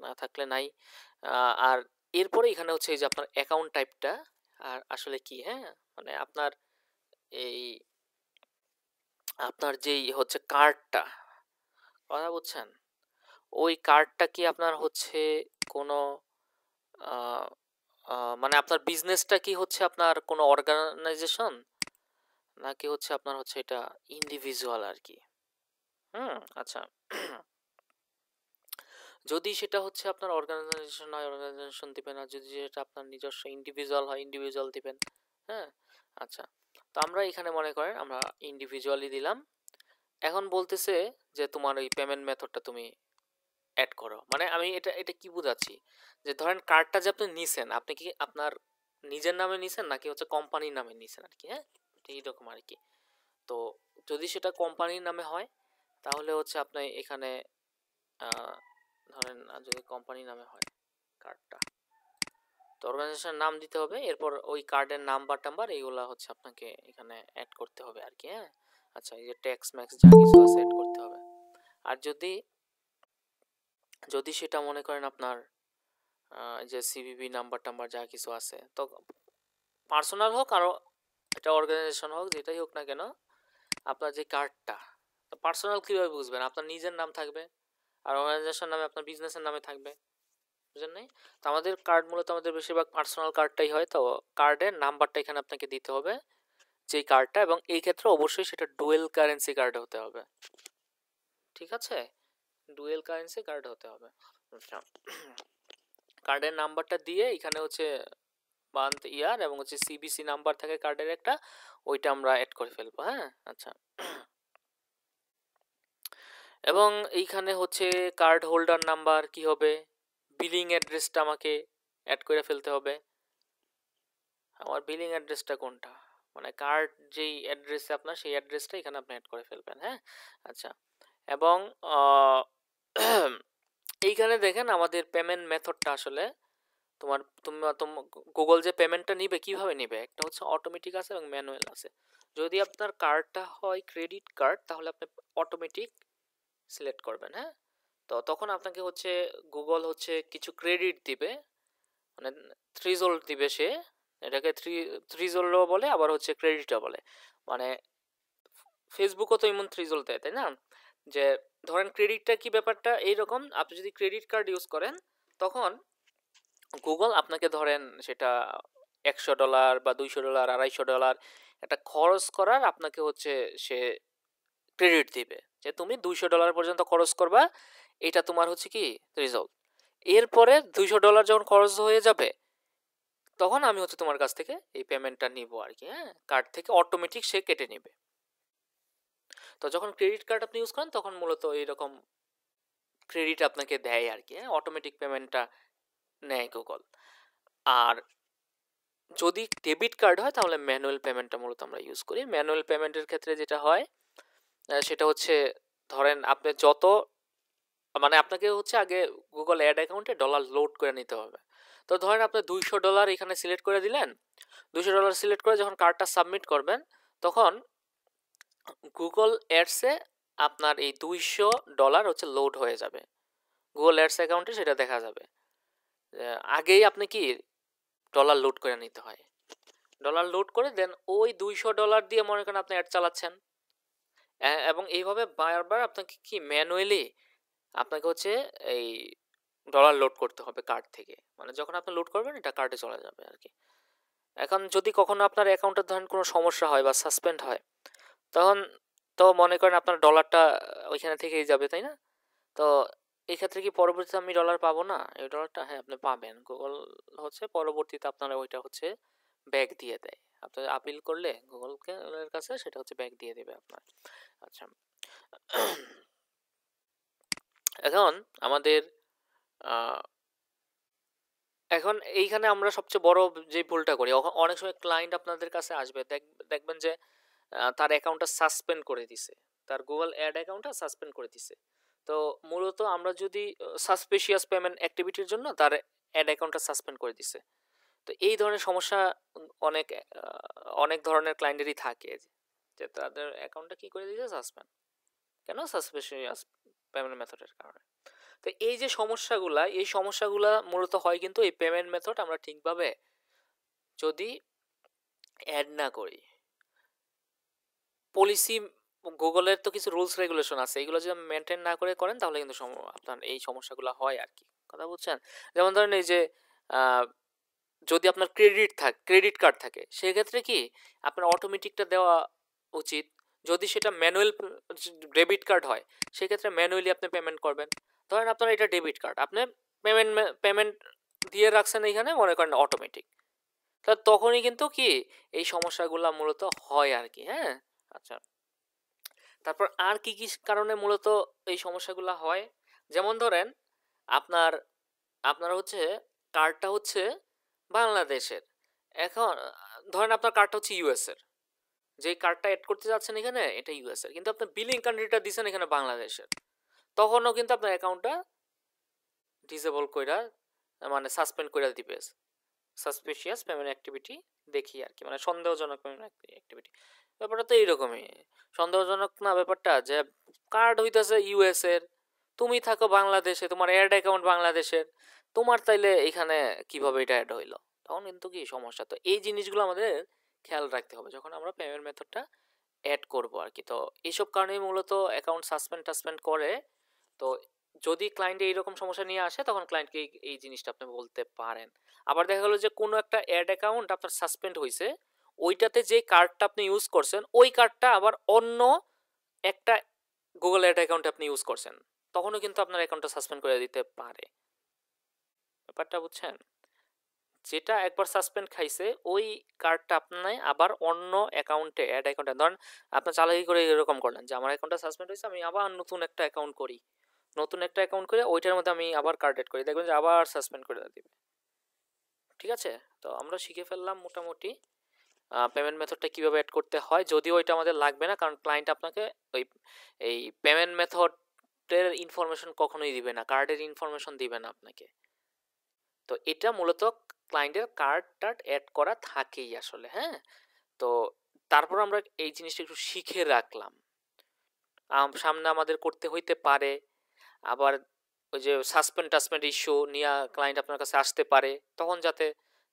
Speaker 1: না থাকলে নাই। আর এরপরে এখানে হচ্ছে এই যে আপনার অ্যাকাউন্ট টাইপটা আর আসলে কি, হ্যাঁ, মানে আপনার এই আপনার যেই হচ্ছে কার্ডটা, কথা বুঝছেন, ওই কার্ডটা কি আপনার হচ্ছে কোনো মানে আপনার বিজনেসটা কি হচ্ছে আপনার কোনো অর্গানাইজেশন, নাকি হচ্ছে আপনার হচ্ছে এটা ইন্ডিভিজুয়াল আর কি। আচ্ছা, যদি সেটা হচ্ছে আপনার অর্গানাইজেশন হয় অর্গানাইজেশন দিবেন, আর যদি সেটা আপনার নিজস্ব ইন্ডিভিজুয়াল হয় ইন্ডিভিজুয়াল দিবেন, হ্যাঁ। আচ্ছা, তো আমরা এখানে মনে করেন আমরা ইন্ডিভিজুয়ালি দিলাম। এখন বলতেছে যে তোমার ওই পেমেন্ট মেথডটা তুমি অ্যাড করো, মানে আমি এটা এটা কি বোঝাচ্ছি, যে ধরেন কার্ডটা যে আপনি নিছেন, আপনি কি আপনার নিজের নামে নিছেন নাকি হচ্ছে কোম্পানির নামে নিছেন আর কি, হ্যাঁ, এইরকম আর কি। তো যদি সেটা কোম্পানির নামে হয় তাহলে হচ্ছে আপনি এখানে ধরেন যদি কোম্পানির নামে হয় কার্ডটা, তো অর্গানাইজেশনের নাম দিতে হবে, এরপর ওই কার্ডের নাম্বার টাম্বার এইগুলা হচ্ছে আপনাকে এখানে অ্যাড করতে হবে আর কি, হ্যাঁ। আচ্ছা, এই যে ট্যাক্স ম্যাক্স যা কিছু আছে অ্যাড করতে হবে। আর যদি যদি সেটা মনে করেন আপনার যে সিভিভি নাম্বার টাম্বার যা কিছু আছে, তো পার্সোনাল হোক আর এটা অর্গানাইজেশন হোক, যেটাই হোক না কেন, আপনার যে কার্ডটা পার্সোনাল কীভাবে বুঝবেন, আপনার নিজের নাম থাকবে আর অর্গানাইজেশন নামে আপনার বিজনেসের নামে থাকবে, বুঝলেন নাই? তো আমাদের কার্ড মূলত আমাদের বেশিরভাগ পার্সোনাল কার্ডটাই হয়, তো কার্ডের নাম্বারটা এখানে আপনাকে দিতে হবে, যেই কার্ডটা, এবং এই ক্ষেত্রে অবশ্যই সেটা ডুয়েল কারেন্সি কার্ড হতে হবে, ঠিক আছে, ডুয়েল কারেন্সি কার্ড হতে হবে। আচ্ছা, কার্ডের নাম্বারটা দিয়ে এখানে হচ্ছে মান্থ ইয়ার এবং হচ্ছে সিবিসি নাম্বার থাকে কার্ডের একটা, ওইটা আমরা অ্যাড করে ফেলবো। হ্যাঁ, আচ্ছা। এবং এইখানে হচ্ছে কার্ড হোল্ডার নাম্বার কি হবে, বিলিং অ্যাড্রেসটা আমাকে অ্যাড করে ফেলতে হবে। আমার বিলিং অ্যাড্রেসটা কোনটা, মানে কার্ড যেই অ্যাড্রেসে আপনার, সেই অ্যাড্রেসটা এখানে আপনি অ্যাড করে ফেলবেন। হ্যাঁ, আচ্ছা। এবং এইখানে দেখেন আমাদের পেমেন্ট মেথডটা আসলে তোমার গুগল যে পেমেন্টটা নিবে কিভাবে নিবে, একটা হচ্ছে অটোমেটিক আছে এবং ম্যানুয়াল আছে। যদি আপনার কার্ডটা হয় ক্রেডিট কার্ড তাহলে আপনি অটোমেটিক সিলেক্ট করবেন। হ্যাঁ, তো তখন আপনাকে হচ্ছে গুগল হচ্ছে কিছু ক্রেডিট দিবে, মানে থ্রিজোল্ড দিবে সে, এটাকে থ্রিজোল্ডও বলে, আবার হচ্ছে ক্রেডিটও বলে। মানে ফেসবুকও তো এমন থ্রিজোল্ড দেয়, তাই না? যে ধরেন ক্রেডিটটা কি ব্যাপারটা এইরকম, আপনি যদি ক্রেডিট কার্ড ইউজ করেন তখন গুগল আপনাকে ধরেন সেটা $100 বা $200, $250 একটা খরচ করার আপনাকে হচ্ছে সে ক্রেডিট দিবে, যে তুমি $200 পর্যন্ত খরচ করবা, এটা তোমার হচ্ছে কি রিজল্ট। এরপরে $200 যখন খরচ হয়ে যাবে তখন আমি হচ্ছে তোমার কাছ থেকে এই পেমেন্টটা নিব আর কি। হ্যাঁ, কার্ড থেকে অটোমেটিক সে কেটে নেবে। তো যখন ক্রেডিট কার্ড আপনি ইউজ করেন তখন মূলত এইরকম ক্রেডিট আপনাকে দেয় আর কি। হ্যাঁ, অটোমেটিক পেমেন্টটা নেয় গুগল। আর যদি ডেবিট কার্ড হয় তাহলে ম্যানুয়াল পেমেন্টটা মূলত আমরা ইউজ করি। ম্যানুয়াল পেমেন্টের ক্ষেত্রে যেটা হয় সেটা হচ্ছে ধরেন আপনি যত, মানে আপনাকে হচ্ছে আগে গুগল অ্যাড অ্যাকাউন্টে ডলার লোড করে নিতে হবে। তো ধরেন আপনি $200 এখানে সিলেক্ট করে দিলেন, $200 সিলেক্ট করে যখন কার্ডটা সাবমিট করবেন তখন গুগল অ্যাডসে আপনার এই $200 হচ্ছে লোড হয়ে যাবে, গুগল অ্যাডস অ্যাকাউন্টে সেটা দেখা যাবে। আগেই আপনি কি ডলার লোড করে নিতে হয়, ডলার লোড করে দেন ওই $200 দিয়ে মনে করেন আপনি অ্যাড চালাচ্ছেন, এবং এইভাবে বারবার আপনাকে কি ম্যানুয়ালি আপনাকে হচ্ছে এই ডলার লোড করতে হবে কার্ড থেকে, মানে যখন আপনি লোড করবেন এটা কার্ডে চলে যাবে আর কি। এখন যদি কখনো আপনার অ্যাকাউন্টের ধরেন কোনো সমস্যা হয় বা সাসপেন্ড হয় তখন তো মনে করেন আপনার ডলারটা ওইখানে থেকেই যাবে, তাই না? তো এই ক্ষেত্রে কি পরবর্তীতে আমি ডলার পাবো না এই ডলারটা? হ্যাঁ, আপনি পাবেন। গুগল হচ্ছে পরবর্তীতে আপনার ওইটা হচ্ছে ব্যাক দিয়ে দেয়, আপনি আপিল করলে গুগলকে এর কাছে সেটা হচ্ছে ব্যাক দিয়ে দেবে আপনার। আচ্ছা। এখন আমাদের এখন এইখানে আমরা সবচেয়ে বড় যে ভুলটা করি, অনেক সময় ক্লায়েন্ট আপনাদের কাছে আসবে, দেখবেন যে তার অ্যাকাউন্টটা সাসপেন্ড করে দিছে, তার গুগল অ্যাড অ্যাকাউন্টটা সাসপেন্ড করে দিছে। তো মূলত আমরা যদি সাসপিশিয়াস পেমেন্ট অ্যাক্টিভিটির জন্য তার অ্যাড অ্যাকাউন্টটা সাসপেন্ড করে দিছে। তো এই ধরনের সমস্যা অনেক অনেক ধরনের ক্লায়েন্টেরই থাকে, যে তাদের অ্যাকাউন্টটা কি করে দিয়েছে সাসপেন্ড, কেন? সাসপিশিয়াস পেমেন্ট মেথডের কারণে। তো এই যে সমস্যাগুলা, এই সমস্যাগুলা মূলত হয় কিন্তু এই পেমেন্ট মেথড আমরা ঠিকভাবে যদি অ্যাড না করি। পলিসি গুগলের তো কিছু রুলস রেগুলেশন আছে, এগুলো যদি মেনটেন না করে করেন তাহলে কিন্তু আপনার এই সমস্যাগুলো হয় আর কি, কথা বুঝছেন? যেমন ধরেন এই যে যদি আপনার ক্রেডিট কার্ড থাকে সেক্ষেত্রে কি আপনার অটোমেটিকটা দেওয়া উচিত। যদি সেটা ম্যানুয়াল ডেবিট কার্ড হয় সেক্ষেত্রে ম্যানুয়ালি আপনি পেমেন্ট করবেন। ধরেন আপনার এটা ডেবিট কার্ড, আপনি পেমেন্ট দিয়ে রাখছেন এইখানে মনে করেন অটোমেটিক, তা তখনই কিন্তু কি এই সমস্যাগুলো মূলত হয় আর কি। হ্যাঁ, আচ্ছা। তারপর আর কি কি কারণে মূলত এই সমস্যাগুলো হয়, যেমন ধরেন আপনার আপনার হচ্ছে কার্ডটা হচ্ছে বাংলাদেশের, এখন ধরেন আপনার কার্ডটা হচ্ছে ইউএস এর, যে কার্ডটা অ্যাড করতে যাচ্ছেন এখানে এটা ইউএস এর, কিন্তু আপনি বিলিং কান্ট্রিটা দিচ্ছেন এখানে বাংলাদেশের, তখনও কিন্তু আপনার অ্যাকাউন্টটা ডিসেবল কইরা, মানে সাসপেন্ড কইরা দিবে, সাসপিশিয়াস পেমেন্ট অ্যাক্টিভিটি দেখি আর কি, মানে সন্দেহজনক পেমেন্ট অ্যাক্টিভিটি। ব্যাপারটা তো এইরকমই, সন্দেহজনক না ব্যাপারটা, যে কার্ড হইতেছে ইউএস এর, তুমি থাকো বাংলাদেশে, তোমার অ্যাড অ্যাকাউন্ট বাংলাদেশের, তোমার তাইলে এখানে কিভাবে এটা অ্যাড হইলো, তখন কিন্তু কি সমস্যা। তো এই জিনিসগুলো আমাদের খেয়াল রাখতে হবে যখন আমরা পেমেন্ট মেথডটা অ্যাড করবো আর কি। তো এইসব কারণেই মূলত অ্যাকাউন্ট সাসপেন্ড করে। তো যদি ক্লায়েন্টে এইরকম সমস্যা নিয়ে আসে তখন ক্লায়েন্টকে এই জিনিসটা আপনি বলতে পারেন। আবার দেখা গেলো যে কোনো একটা অ্যাড অ্যাকাউন্ট আপনার সাসপেন্ড হয়েছে, ওইটাতে যে কার্ডটা আপনি ইউজ করছেন ওই কার্ডটা আবার অন্য একটা গুগল অ্যাড অ্যাকাউন্টে আপনি ইউজ করছেন, তখনও কিন্তু আপনার অ্যাকাউন্টটা সাসপেন্ড করে দিতে পারে। ব্যাপারটা বুঝছেন? যেটা একবার সাসপেন্ড খাইছে ওই কার্ডটা আপনি আবার অন্য অ্যাকাউন্টে অ্যাড অ্যাকাউন্টে ধরেন আপনার চালাকি করে এরকম করলেন যে আমার অ্যাকাউন্টটা সাসপেন্ড হয়েছে, আমি আবার নতুন একটা অ্যাকাউন্ট করি, নতুন একটা অ্যাকাউন্ট করে ওইটার মধ্যে আমি আবার কার্ড অ্যাড করি, দেখবেন যে আবার সাসপেন্ড করে দিবে। ঠিক আছে, তো আমরা শিখে ফেললাম মোটামুটি পেমেন্ট মেথডটা কীভাবে অ্যাড করতে হয়। যদিও ওইটা আমাদের লাগবে না, কারণ ক্লায়েন্ট আপনাকে ওই এই পেমেন্ট মেথডের ইনফরমেশন কখনোই দিবে না, কার্ডের ইনফরমেশন দিবে না আপনাকে। তো এটা মূলত ক্লায়েন্টের কার্ড টার্ড অ্যাড করা থাকেই আসলে। হ্যাঁ, তো তারপর আমরা এই জিনিসটা একটু শিখে রাখলাম, সামনে আমাদের করতে হইতে পারে। আবার ওই যে সাসপেন্ড ইস্যু নিয়ে ক্লায়েন্ট আপনার কাছে আসতে পারে, তখন যাতে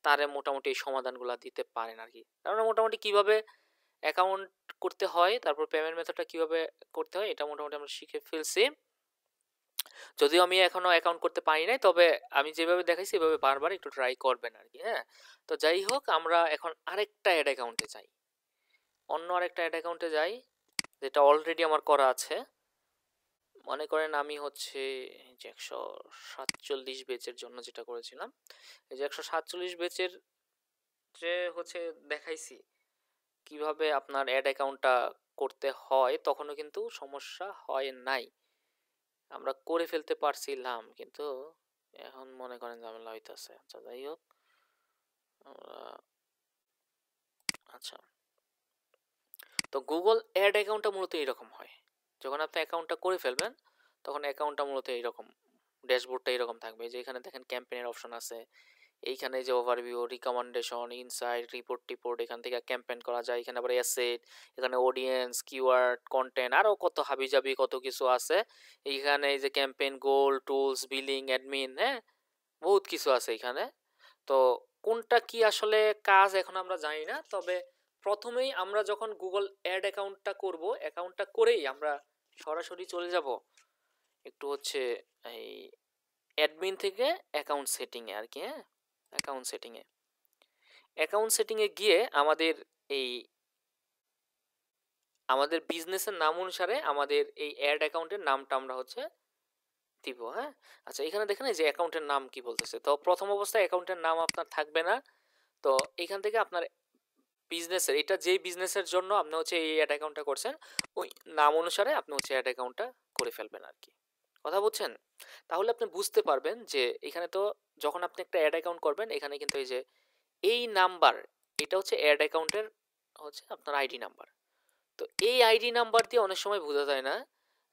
Speaker 1: তারে মোটামুটি এই সমাধানগুলো দিতে পারেন আর কি। তারপরে মোটামুটি কিভাবে অ্যাকাউন্ট করতে হয়, তারপর পেমেন্ট মেথডটা কিভাবে করতে হয়, এটা মোটামুটি আমরা শিখে ফেলছি। যদিও আমি এখনো অ্যাকাউন্ট করতে পারি নাই, তবে আমি যেভাবে দেখাইছি এভাবে বারবার একটু ট্রাই করবেন আর কি। হ্যাঁ, তো যাই হোক, আমরা এখন আরেকটা অ্যাড অ্যাকাউন্টে যাই, অন্য আরেকটা অ্যাড অ্যাকাউন্টে যাই যেটা অলরেডি আমার করা আছে। মনে করেন আমি হচ্ছে যে 147 বেচের জন্য যেটা করেছিলাম, এই যে 147 বেচের যে হচ্ছে দেখাইছি কিভাবে আপনার অ্যাড অ্যাকাউন্টটা করতে হয়, তখনও কিন্তু সমস্যা হয় নাই, আমরা করে ফেলতে পারছিলাম, কিন্তু এখন মনে করেন ঝামেলা হইতেছে। আচ্ছা যাই হোক, আচ্ছা, তো গুগল অ্যাড অ্যাকাউন্টটা মূলত এরকম হয়। যখন আপনি অ্যাকাউন্টটা করে ফেলবেন তখন অ্যাকাউন্টটা মূলত এইরকম, ড্যাশবোর্ডটা এরকম থাকবে। যে এখানে দেখেন ক্যাম্পেইনের অপশন আছে, এইখানে যে ওভারভিউ, রিকমেন্ডেশন, ইনসাইট, রিপোর্ট, এখান থেকে ক্যাম্পেইন করা যায়। এখানে আবার অ্যাসেট, এখানে অডিয়েন্স, কিওয়ার্ড, কন্টেন্ট, আরও কত হাবিজাবি কত কিছু আছে। এইখানে এই যে ক্যাম্পেইন গোল, টুলস, বিলিং, অ্যাডমিন, হ্যাঁ বহুত কিছু আছে এখানে। তো কোনটা কি আসলে কাজ এখন আমরা জানি না, তবে প্রথমেই আমরা যখন গুগল অ্যাড অ্যাকাউন্টটা করব, অ্যাকাউন্টটা করেই আমরা সরাসরি চলে যাব একটু হচ্ছে এই অ্যাডমিন থেকে অ্যাকাউন্ট সেটিংয়ে আর কি। হ্যাঁ, অ্যাকাউন্ট সেটিংয়ে গিয়ে আমাদের বিজনেসের নাম অনুসারে আমাদের এই অ্যাড অ্যাকাউন্টের নামটা আমরা হচ্ছে দিব। হ্যাঁ, আচ্ছা, এখানে দেখেন এই যে অ্যাকাউন্টের নাম কি বলতেছে। তো প্রথম অবস্থায় অ্যাকাউন্টের নাম আপনার থাকবে না, তো এখান থেকে আপনার বিজনেসের, এটা যেই বিজনেসের জন্য আপনি হচ্ছে এই অ্যাড অ্যাকাউন্টটা করছেন ওই নাম অনুসারে আপনি হচ্ছে অ্যাড অ্যাকাউন্টটা করে ফেলবেন আর কি। কথা বুঝছেন? তাহলে আপনি বুঝতে পারবেন যে এখানে তো যখন আপনি একটা অ্যাড অ্যাকাউন্ট করবেন, এখানে কিন্তু এই যে এই নাম্বার, এটা হচ্ছে অ্যাড অ্যাকাউন্টের হচ্ছে আপনার আইডি নাম্বার। তো এই আইডি নাম্বার দিয়ে অনেক সময় বোঝা যায় না।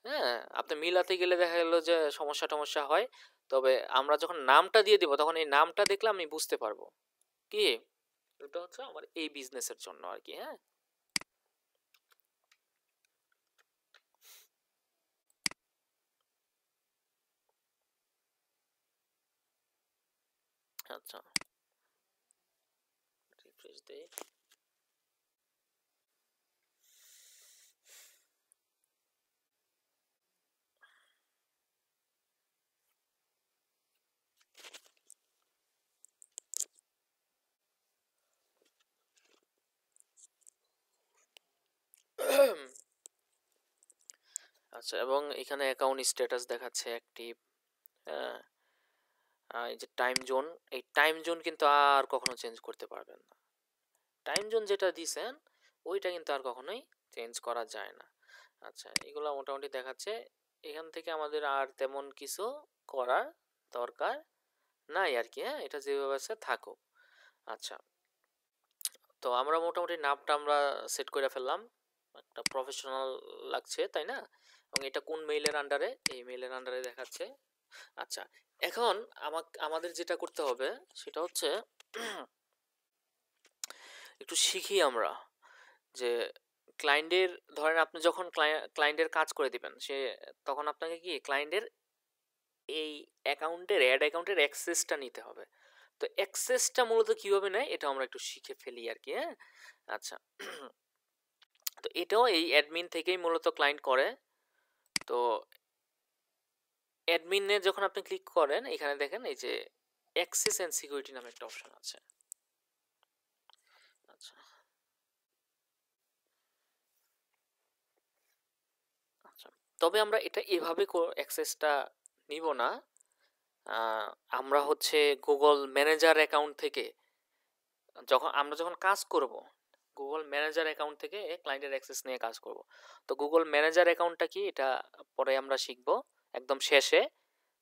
Speaker 1: হ্যাঁ, আপনি মিলাতে গেলে দেখা গেল যে সমস্যা টমস্যা হয়। তবে আমরা যখন নামটা দিয়ে দিব তখন এই নামটা দেখলে আমি বুঝতে পারবো কি এটা হচ্ছে আমার এই বিজনেসের জন্য আর কি। হ্যাঁ, আচ্ছা, রিফ্রেশ দেই। আচ্ছা, এবং এখানে অ্যাকাউন্ট স্ট্যাটাস দেখাচ্ছে অ্যাক্টিভ। হ্যাঁ, এই যে টাইম জোন, এই টাইম জোন কিন্তু আর কখনো চেঞ্জ করতে পারবেন না। টাইম জোন যেটা দিছেন ওইটা কিন্তু আর কখনোই চেঞ্জ করা যায় না। আচ্ছা, এগুলো মোটামুটি দেখাচ্ছে। এখান থেকে আমাদের আর তেমন কিছু করার দরকার নাই আর কি। হ্যাঁ, এটা যেভাবে আছে থাকুক। আচ্ছা, তো আমরা মোটামুটি নামটা আমরা সেট করে ফেললাম, একটা প্রফেশনাল লাগছে তাই না? এবং এটা কোন মেইলের আন্ডারে, এই মেইলের আন্ডারে দেখাচ্ছে। আচ্ছা, এখন আমাদের যেটা করতে হবে সেটা হচ্ছে একটু শিখি আমরা যে ক্লায়েন্টের, ধরেন আপনি যখন ক্লায়েন্টের কাজ করে দিবেন, তখন আপনাকে কি ক্লায়েন্টের এই অ্যাকাউন্টের অ্যাড অ্যাকাউন্টের অ্যাক্সেসটা নিতে হবে। তো অ্যাক্সেসটা মূলত কিভাবে নেয় এটা আমরা একটু শিখে ফেলি আর কি। হ্যাঁ, আচ্ছা, তো এটাও এই অ্যাডমিন থেকেই মূলত ক্লায়েন্ট করে। তো অ্যাডমিনে যখন আপনি ক্লিক করেন, এখানে দেখেন এই যে অ্যাক্সেস অ্যান্ড সিকিউরিটি নামে একটা অপশন আছে। আচ্ছা, আচ্ছা, তবে আমরা এটা এভাবে অ্যাক্সেসটা নিব না, আমরা হচ্ছে গুগল ম্যানেজার অ্যাকাউন্ট থেকে যখন কাজ করব, গুগল ম্যানেজার অ্যাকাউন্ট থেকে ক্লায়েন্টের অ্যাক্সেস নিয়ে কাজ করব। তো গুগল ম্যানেজার অ্যাকাউন্টটা কি এটা পরে আমরা শিখব একদম শেষে।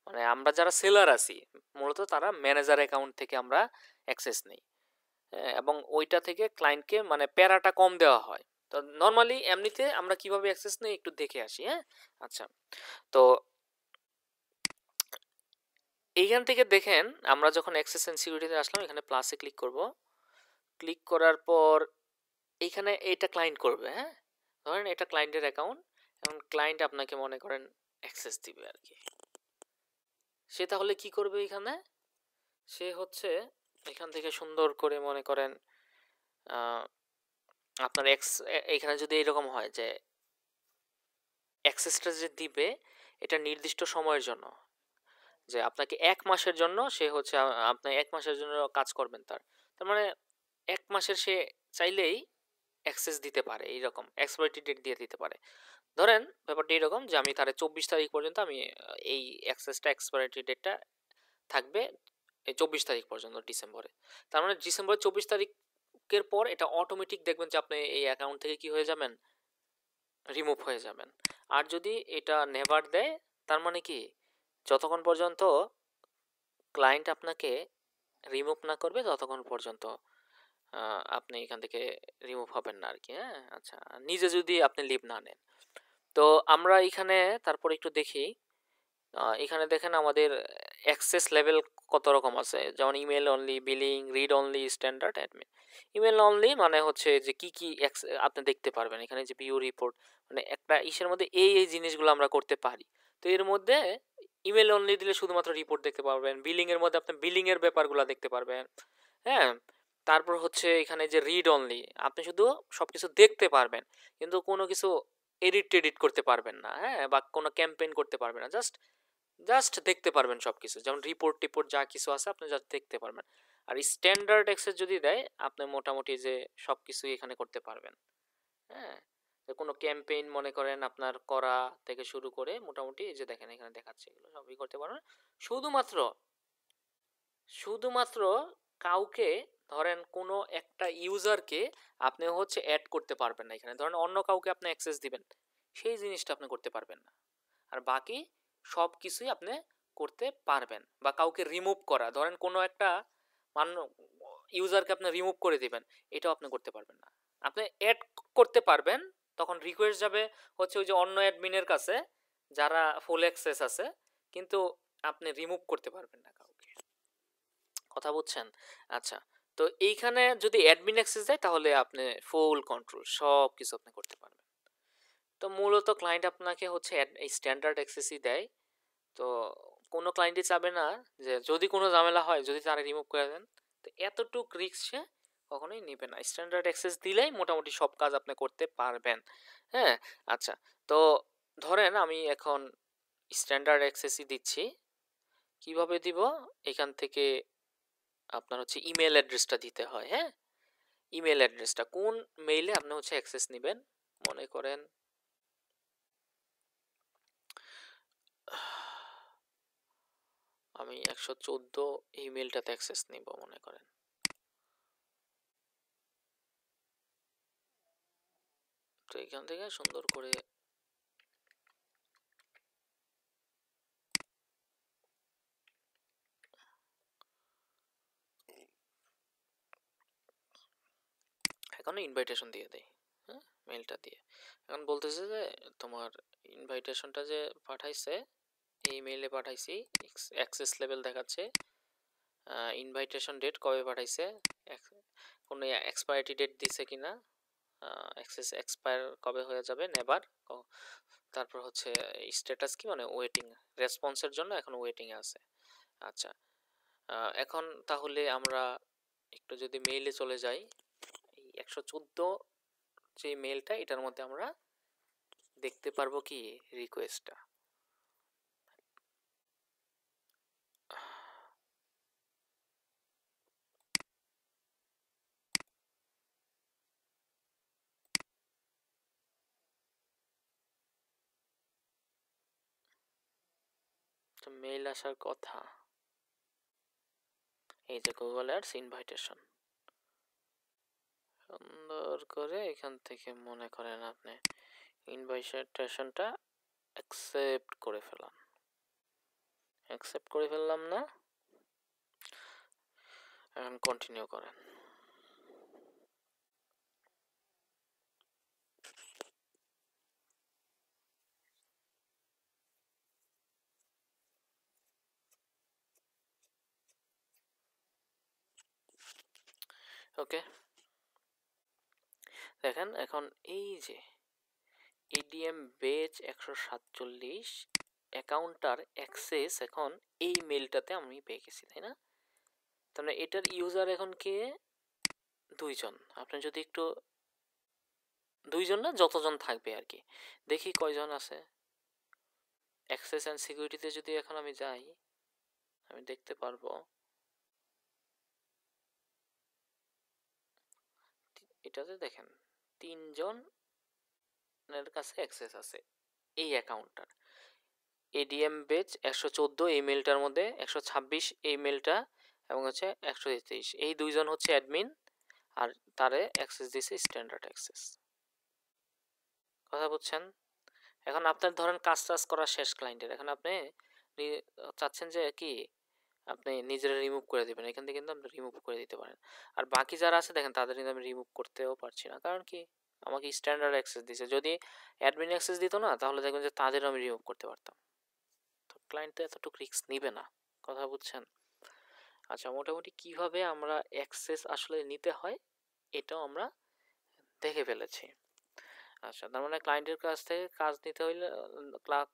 Speaker 1: মানে আমরা যারা সেলার আছি মূলত তারা ম্যানেজার অ্যাকাউন্ট থেকে আমরা অ্যাক্সেস নেই। এবং ওইটা থেকে ক্লায়েন্টকে মানে প্যারাটা কম দেওয়া হয়। তো নর্মালি এমনিতে আমরা কিভাবে অ্যাক্সেস নেই একটু দেখে আসি। হ্যাঁ, আচ্ছা। তো এইখান থেকে দেখেন আমরা যখন অ্যাক্সেস এন্ড সিকিউরিটিতে আসলাম, এখানে প্লাসে ক্লিক করব। ক্লিক করার পর এইখানে এটা ক্লায়েন্ট করবে। হ্যাঁ, ধরেন এটা ক্লায়েন্টের অ্যাকাউন্ট, এবং ক্লায়েন্ট আপনাকে মনে করেন অ্যাক্সেস দিবে আর কি। সে তাহলে কি করবে এখানে? সে হচ্ছে এখান থেকে সুন্দর করে মনে করেন আপনার এখানে যদি এরকম হয় যে অ্যাক্সেসটা যে দিবে এটা নির্দিষ্ট সময়ের জন্য, যে আপনাকে 1 মাসের জন্য সে হচ্ছে আপনি 1 মাসের জন্য কাজ করবেন তার মানে 1 মাসের সে চাইলেই অ্যাক্সেস দিতে পারে, এইরকম এক্সপায়ারি ডেট দিয়ে দিতে পারে। ধরেন ব্যাপারটা এরকম যে আমি তার 24 তারিখ পর্যন্ত আমি এই অ্যাক্সেসটা এক্সপায়ারি ডেটটা থাকবে এই 24 তারিখ পর্যন্ত ডিসেম্বরে। তার মানে ডিসেম্বরের 24 তারিখের পর এটা অটোমেটিক দেখবেন যে আপনি এই অ্যাকাউন্ট থেকে কি হয়ে যাবেন, রিমুভ হয়ে যাবেন। আর যদি এটা নেভার দেয় তার মানে কি, যতক্ষণ পর্যন্ত ক্লায়েন্ট আপনাকে রিমুভ না করবে ততক্ষণ পর্যন্ত আপনি এখান থেকে রিমুভ হবেন না আর কি। হ্যাঁ, আচ্ছা, নিজে যদি আপনি লিভ না নেন। তো আমরা এখানে তারপর একটু দেখি। এখানে দেখেন আমাদের অ্যাক্সেস লেভেল কত রকম আছে, যেমন email only, billing, read only, standard, admin. Email only মানে হচ্ছে যে কি কি আপনি দেখতে পারবেন এখানে, যে ভিউ রিপোর্ট, মানে একটা ইসের মধ্যে এই জিনিসগুলো আমরা করতে পারি। তো এর মধ্যে ইমেল অনলি দিলে শুধুমাত্র রিপোর্ট দেখতে পারবেন, বিলিং এর মধ্যে আপনি বিলিং এর ব্যাপারগুলো দেখতে পারবেন। হ্যাঁ, তারপর হচ্ছে এখানে যে রিড অনলি, আপনি শুধু সবকিছু দেখতে পারবেন কিন্তু কোনো কিছু এডিট করতে পারবেন না। হ্যাঁ, বা কোনো ক্যাম্পেইন করতে পারবেন না, জাস্ট জাস্ট দেখতে পারবেন সবকিছু, যেমন রিপোর্ট টিপোর্ট যা কিছু আছে আপনি জাস্ট দেখতে পারবেন। আর স্ট্যান্ডার্ড অ্যাক্সেস যদি দেয় আপনি মোটামুটি যে সবকিছুই এখানে করতে পারবেন। হ্যাঁ, যে কোনো ক্যাম্পেইন মনে করেন আপনার করা থেকে শুরু করে মোটামুটি এই যে দেখেন এখানে দেখাচ্ছে এগুলো সবই করতে পারবেন। শুধুমাত্র শুধুমাত্র কাউকে, ধরেন কোনো একটা ইউজারকে আপনি হচ্ছে অ্যাড করতে পারবেন না এখানে, ধরেন অন্য কাউকে আপনি অ্যাক্সেস দিবেন সেই জিনিসটা আপনি করতে পারবেন না। আর বাকি সব কিছুই আপনি করতে পারবেন। বা কাউকে রিমুভ করা, ধরেন কোনো একটা ইউজারকে আপনি রিমুভ করে দিবেন, এটাও আপনি করতে পারবেন না। আপনি অ্যাড করতে পারবেন, তখন রিকোয়েস্ট যাবে হচ্ছে ওই যে অন্য অ্যাডমিনের কাছে যারা ফুল অ্যাক্সেস আছে, কিন্তু আপনি রিমুভ করতে পারবেন না কাউকে। কথা বুঝছেন? আচ্ছা, তো এইখানে যদি অ্যাডমিন অ্যাক্সেস দেয় তাহলে আপনি ফুল কন্ট্রোল সব কিছু আপনি করতে পারবেন। তো মূলত ক্লায়েন্ট আপনাকে হচ্ছে এই স্ট্যান্ডার্ড অ্যাক্সেসই দেয়। তো কোনো ক্লায়েন্টই চাবে না যে যদি কোনো ঝামেলা হয় যদি তারা রিমুভ করে দেন, তো এতটুক রিস্ক সে কখনোই নেবে না। স্ট্যান্ডার্ড অ্যাক্সেস দিলেই মোটামুটি সব কাজ আপনি করতে পারবেন। হ্যাঁ, আচ্ছা। তো ধরেন আমি এখন স্ট্যান্ডার্ড অ্যাক্সেসই দিচ্ছি। কিভাবে দিব? এখান থেকে আপনার হচ্ছে ইমেল অ্যাড্রেসটা দিতে হয়। হ্যাঁ, ইমেল অ্যাড্রেসটা কোন মেইলে আপনি হচ্ছে অ্যাক্সেস নেবেন, মনে করেন আমি 114 ইমেলটাতে অ্যাক্সেস নিব মনে করেন। তো এখান থেকে সুন্দর করে এখন ইনভাইটেশন দিয়ে দেই। হ্যাঁ, মেলটা দিয়ে এখন বলতেছে যে তোমার ইনভাইটেশনটা যে পাঠাইছে এই মেইলে পাঠাইছি, অ্যাক্সেস লেভেল দেখাচ্ছে, ইনভাইটেশন ডেট কবে পাঠাইছে, কোনো এক্সপায়ারিটি ডেট দিছে কিনা, অ্যাক্সেস এক্সপায়ার কবে হয়ে যাবে, নেভার। তারপর হচ্ছে স্ট্যাটাস কি, মানে ওয়েটিং, রেসপন্সের জন্য এখন ওয়েটিং এ আছে। আচ্ছা, এখন তাহলে আমরা একটু যদি মেইলে চলে যাই, এই 114 যে মেলটা এটার মধ্যে আমরা দেখতে পারবো কি রিকোয়েস্টটা। তো মেইল আসার কথা, এই যে গুগল অ্যাডস ইনভাইটেশন, সুন্দর করে এখান থেকে মনে করেন আপনি ইনভাইটেশনটা অ্যাকসেপ্ট করে ফেলাম। অ্যাকসেপ্ট করে ফেললাম না, এখন কন্টিনিউ করেন। ওকে, দেখেন এখন এই যে এডিএম বেজ 147 অ্যাকাউন্টটার অ্যাক্সেস এখন এই মেলটাতে আমি পেয়ে গেছি, তাই না? তার মানে এটার ইউজার এখন কে? 2 জন। আপনি যদি একটু 2 জন না, যতজন থাকবে আর কি, দেখি কয়জন আছে। অ্যাক্সেস অ্যান্ড সিকিউরিটিতে যদি এখন আমি যাই, আমি দেখতে পারবো এটাতে দেখেন 3 জনের কাছে অ্যাক্সেস আছে এই অ্যাকাউন্টটার। এডিএম বেজ 114 এই মেলটার মধ্যে, 126 এই মেলটা, এবং হচ্ছে 133, এই 2 জন হচ্ছে অ্যাডমিন, আর তারে অ্যাক্সেস দিছে স্ট্যান্ডার্ড অ্যাক্সেস। কথা বুঝছেন? এখন আপনার ধরেন কাজ টাজ করা শেষ ক্লায়েন্টের, এখন আপনি চাচ্ছেন যে কি আপনি নিজেরা রিমুভ করে দেবেন, এখান থেকে কিন্তু আপনি রিমুভ করে দিতে পারেন। আর বাকি যারা আছে দেখেন তাদের কিন্তু আমি রিমুভ করতেও পারছি না, কারণ কি আমাকে স্ট্যান্ডার্ড অ্যাক্সেস দিছে। যদি অ্যাডমিন অ্যাক্সেস দিত না, তাহলে দেখবেন যে তাদেরও আমি রিমুভ করতে পারতাম। তো ক্লায়েন্ট তো এতটুকু রিস্ক নিবে না, কথা বুঝছেন? আচ্ছা, মোটামুটি কিভাবে আমরা অ্যাক্সেস আসলে নিতে হয় এটাও আমরা দেখে ফেলেছি। আচ্ছা, তার মানে ক্লায়েন্টের কাছ থেকে কাজ নিতে হইলে,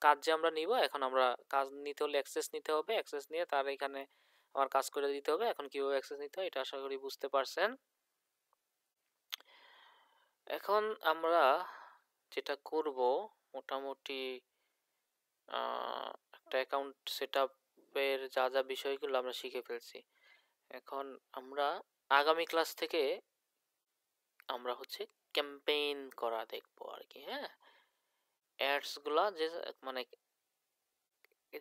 Speaker 1: কাজ যে আমরা নিব, এখন আমরা কাজ নিতে হলে অ্যাক্সেস নিতে হবে, অ্যাক্সেস নিয়ে তার এখানে আমার কাজ করে দিতে হবে। এখন কিভাবে অ্যাক্সেস নিতে হয় এটা আশা করি বুঝতে পারছেন। এখন আমরা যেটা করব, মোটামুটি একটা অ্যাকাউন্ট সেট আপের যা যা বিষয়গুলো আমরা শিখে ফেলছি। এখন আমরা আগামী ক্লাস থেকে আমরা হচ্ছে ক্যাম্পেইন করা দেখবো আর কি। হ্যাঁ, অ্যাডসগুলা যে মানে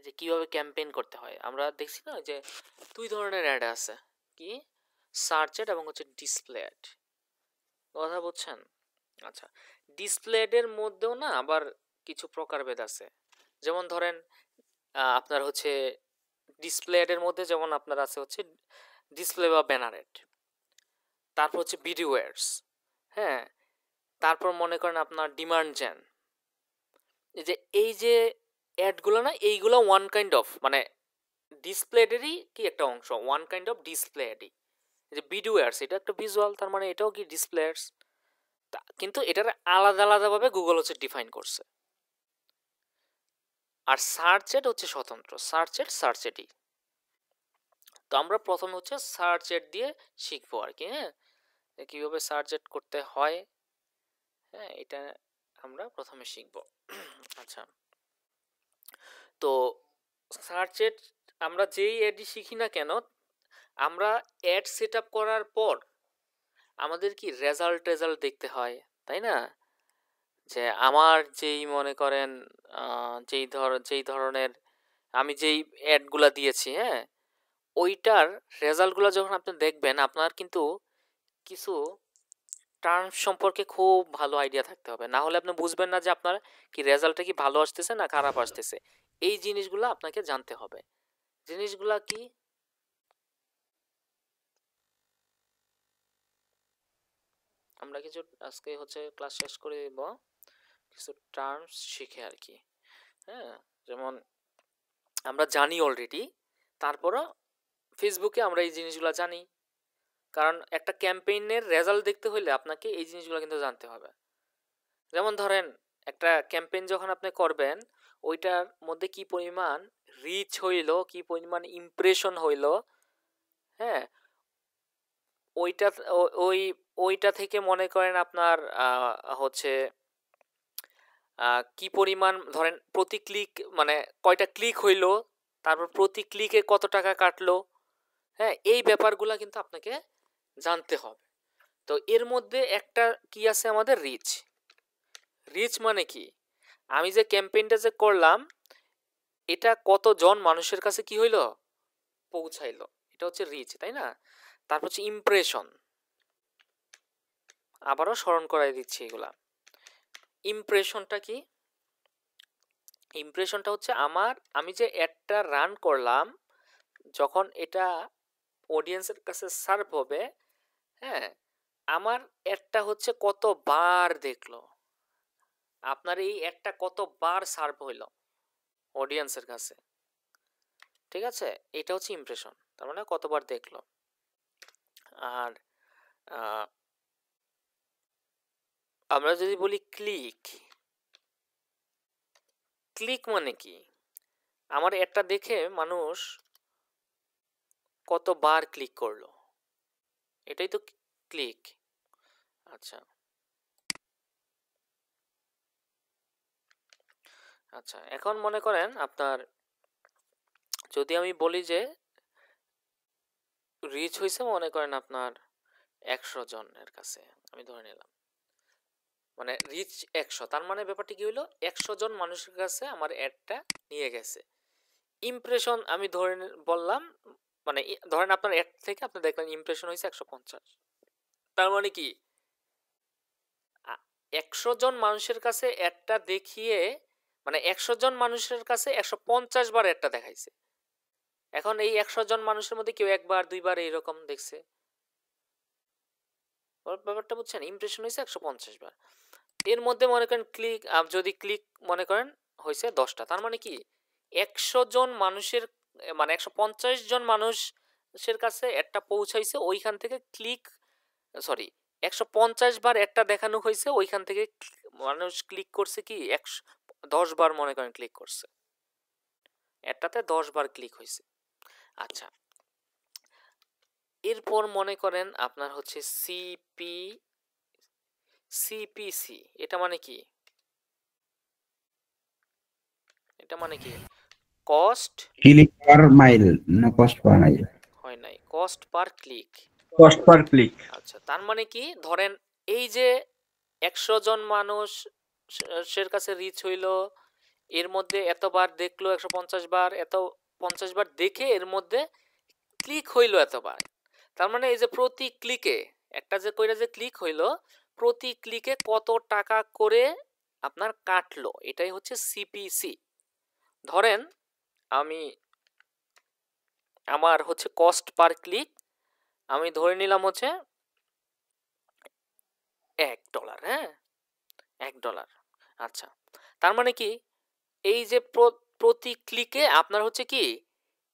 Speaker 1: যে কিভাবে ক্যাম্পেইন করতে হয়, আমরা দেখছি না যে 2 ধরনের অ্যাড আছে, কি সার্চ অ্যাড এবং হচ্ছে ডিসপ্লে অ্যাড। কথা বুঝছেন? আচ্ছা, ডিসপ্লে অ্যাডের মধ্যেও না আবার কিছু প্রকারভেদ আছে। যেমন ধরেন আপনার হচ্ছে ডিসপ্লে অ্যাডের মধ্যে যেমন আপনার আছে হচ্ছে ডিসপ্লে বা ব্যানার অ্যাড, তারপর হচ্ছে ভিডিও অ্যাডস, হ্যাঁ, তারপর মনে করেন আপনার ডিমান্ড জেন। এই যে অ্যাডগুলো না, এইগুলো ওয়ান কাইন্ড অফ মানে ডিসপ্লে অ্যাডেরই কি একটা অংশ, ওয়ান কাইন্ড অফ ডিসপ্লে অ্যাডই। যে ভিডিও অ্যাডস এটা একটা ভিজুয়াল, তার মানে এটাও কি ডিসপ্লে অ্যাডস, কিন্তু এটার আলাদা আলাদাভাবে গুগল হচ্ছে ডিফাইন করছে। আর সার্চ অ্যাড হচ্ছে স্বতন্ত্র, সার্চ অ্যাডই। তো আমরা প্রথমে হচ্ছে সার্চ অ্যাড দিয়ে শিখবো আর কি। হ্যাঁ, কীভাবে সার্চ অ্যাড করতে হয়, হ্যাঁ, এটা আমরা প্রথমে শিখবো। আচ্ছা, তো সার্চ অ্যাড আমরা যেই অ্যাডই শিখি না কেন, আমরা অ্যাড সেট আপ করার পর আমাদের কি রেজাল্ট দেখতে হয়, তাই না? যে আমার যেই মনে করেন যেই ধরনের আমি যেই অ্যাডগুলা দিয়েছি, হ্যাঁ, ওইটার রেজাল্টগুলো যখন আপনি দেখবেন, আপনার কিন্তু কিছু টার্মস সম্পর্কে খুব ভালো আইডিয়া থাকতে হবে, না হলে আপনি বুঝবেন না যে আপনার কি রেজাল্টটা কি ভালো আসতেছে না খারাপ আসতেছে। এই জিনিসগুলো আপনাকে জানতে হবে। জিনিসগুলা কি? আমরা কিছু আজকে হচ্ছে ক্লাস শেষ করে দেব, কিছু টার্মস শিখে আর কি। হ্যাঁ, যেমন আমরা জানি অলরেডি, তারপরও ফেসবুকে আমরা এই জিনিসগুলো জানি, কারণ একটা ক্যাম্পেইনের রেজাল্ট দেখতে হলে আপনাকে এই জিনিসগুলো কিন্তু জানতে হবে। যেমন ধরেন একটা ক্যাম্পেইন যখন আপনি করবেন, ওইটার মধ্যে কি পরিমাণ রিচ হইল, কি পরিমাণ ইমপ্রেশন হইল, হ্যাঁ, ওইটা ওইটা থেকে মনে করেন আপনার হচ্ছে কি পরিমাণ ধরেন প্রতি ক্লিক মানে কয়টা ক্লিক হইল, তারপর প্রতি ক্লিকে কত টাকা কাটলো, হ্যাঁ, এই ব্যাপারগুলো কিন্তু আপনাকে জানতে হবে। তো এর মধ্যে একটা কি আছে আমাদের রিচ। রিচ মানে কি, আমি যে ক্যাম্পেইনটা যে করলাম, এটা কতজন মানুষের কাছে কি হইল, পৌঁছাইলো, এটা হচ্ছে রিচ, তাই না? তারপর হচ্ছে ইমপ্রেশন, আবারও স্মরণ করাই দিচ্ছি এগুলা। ইমপ্রেশনটা কি? ইমপ্রেশনটা হচ্ছে আমি যে অ্যাডটা রান করলাম, যখন এটা অডিয়েন্সের কাছে সার্ভ হবে, হ্যাঁ, আমার অ্যাডটা হচ্ছে কতবার দেখলো, আপনার এই অ্যাডটা কতবার সার্ভ হইল অডিয়েন্সের কাছে, ঠিক আছে? এটা হচ্ছে ইমপ্রেশন, তার মানে কতবার দেখলো। আর আমরা যদি বলি ক্লিক, ক্লিক মানে কি? আমার অ্যাডটা দেখে মানুষ কতবার ক্লিক করলো, এটাই তো ক্লিক। আচ্ছা আচ্ছা, এখন মনে করেন আপনার, যদি আমি বলি যে রিচ হয়েছে মনে করেন আপনার 100 জনের কাছে, আমি ধরে নিলাম, মানে রিচ 100, তার মানে ব্যাপারটা কি হলো, 100 জন মানুষের কাছে আমার অ্যাডটা নিয়ে গেছে। ইমপ্রেশন আমি বললাম, মানে ধরেন আপনার অ্যাড থেকে আপনি দেখলেন ইমপ্রেশন হয়েছে 150, তার মানে কি 100 জন মানুষের কাছে অ্যাডটা দেখিয়ে, মানে 100 জন মানুষের কাছে 150 বার অ্যাডটা দেখাইছে। এখন এই 100 জন মানুষের মধ্যে কেউ একবার দুইবার এইরকম দেখছে, ব্যাপারটা বুঝছেন? ইমপ্রেশন হয়েছে 150 বার, এর মধ্যে মনে করেন ক্লিক, যদি ক্লিক মনে করেন হয়েছে 10টা, তার মানে কি 100 জন মানুষের, মানে 150 জন মানুষের কাছে একটা পৌঁছাইছে, ওইখান থেকে ক্লিক, সরি, 150 বার একটা দেখানো হয়েছে, ওইখান থেকে মানুষ ক্লিক করছে কি 10 বার মনে করেন ক্লিক করছে, একটাতে 10 বার ক্লিক হয়েছে। আচ্ছা, এরপর মনে করেন আপনার হচ্ছে সিপিসি, এটা মানে কি? এটা মানে কি? কস্ট
Speaker 2: ক্লিক পার মাইল না কস্ট পার মাইল?
Speaker 1: হয় নাই, cost per click.
Speaker 3: Cost per click.
Speaker 1: আচ্ছা, তার মানে কি, ধরেন এই যে 100 জন মানুষের কাছে রিচ হইল, এর মধ্যে এতবার দেখলো 150 বার, 50 বার দেখে এর মধ্যে ক্লিক হইল এতবার, তার মানে এই যে প্রতি ক্লিকে একটা যে কইরা যে ক্লিক হইল, প্রতি ক্লিকে কত টাকা করে আপনার কাটলো, এটাই হচ্ছে সিপিসি। ধরেন আমার হচ্ছে কস্ট পার ক্লিক, আমি ধরে নিলাম হচ্ছে $1, হ্যাঁ, $1। আচ্ছা, তার মানে কি এই যে প্রতি ক্লিকে আপনার হচ্ছে কি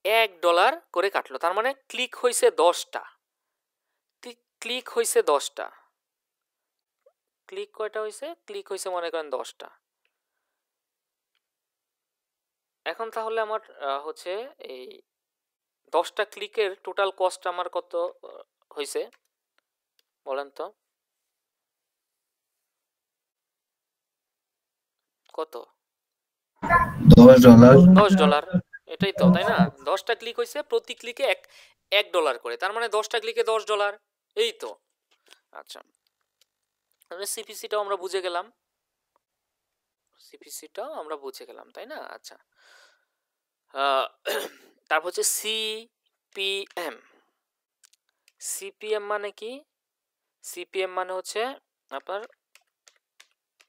Speaker 1: $1 করে কাটলো, তার মানে ক্লিক হয়েছে 10টা, ক্লিক হয়েছে 10টা, ক্লিক কয়টা হয়েছে? ক্লিক হয়েছে মনে করেন 10টা। এখন তাহলে আমার হচ্ছে এই 10টা ক্লিকের টোটাল কস্ট আমার কত হয়েছে বলেন তো? কত? $10, এটাই তো, তাই না? 10টা ক্লিক হয়েছে, প্রতি ক্লিকে $1 করে, তার মানে 10টা ক্লিকে $10, এই তো। আচ্ছা, তাহলে সিপিসিটাও আমরা বুঝে গেলাম, তাই না? আচ্ছা, তারপর হচ্ছে সিপিএম। সিপিএম মানে কি? সিপিএম মানে হচ্ছে আপনার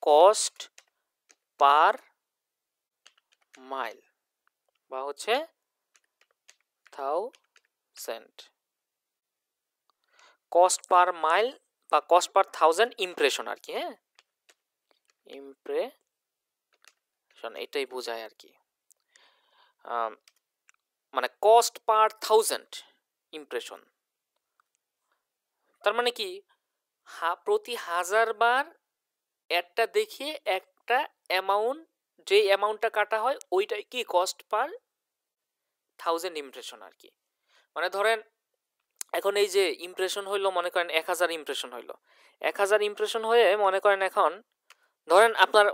Speaker 1: কস্ট পার মাইল, বা হচ্ছে 1000, কস্ট পার মাইল বা কস্ট পার 1000 ইমপ্রেশন আর কি, হ্যাঁ, ইমপ্রেশন এটাই বোঝায় আর কি, মানে কস্ট পার 1000 ইমপ্রেশন, তার মানে কি প্রতি 1000 বার একটা দেখিয়ে একটা অ্যামাউন্ট, যে অ্যামাউন্টটা কাটা হয় ওইটাই কি কস্ট পার 1000 ইমপ্রেশন আর কি। মানে ধরেন এখন এই যে ইমপ্রেশন হইলো, মনে করেন 1000 ইমপ্রেশন হইলো, 1000 ইমপ্রেশন হয়ে মনে করেন এখন ধরেন আপনার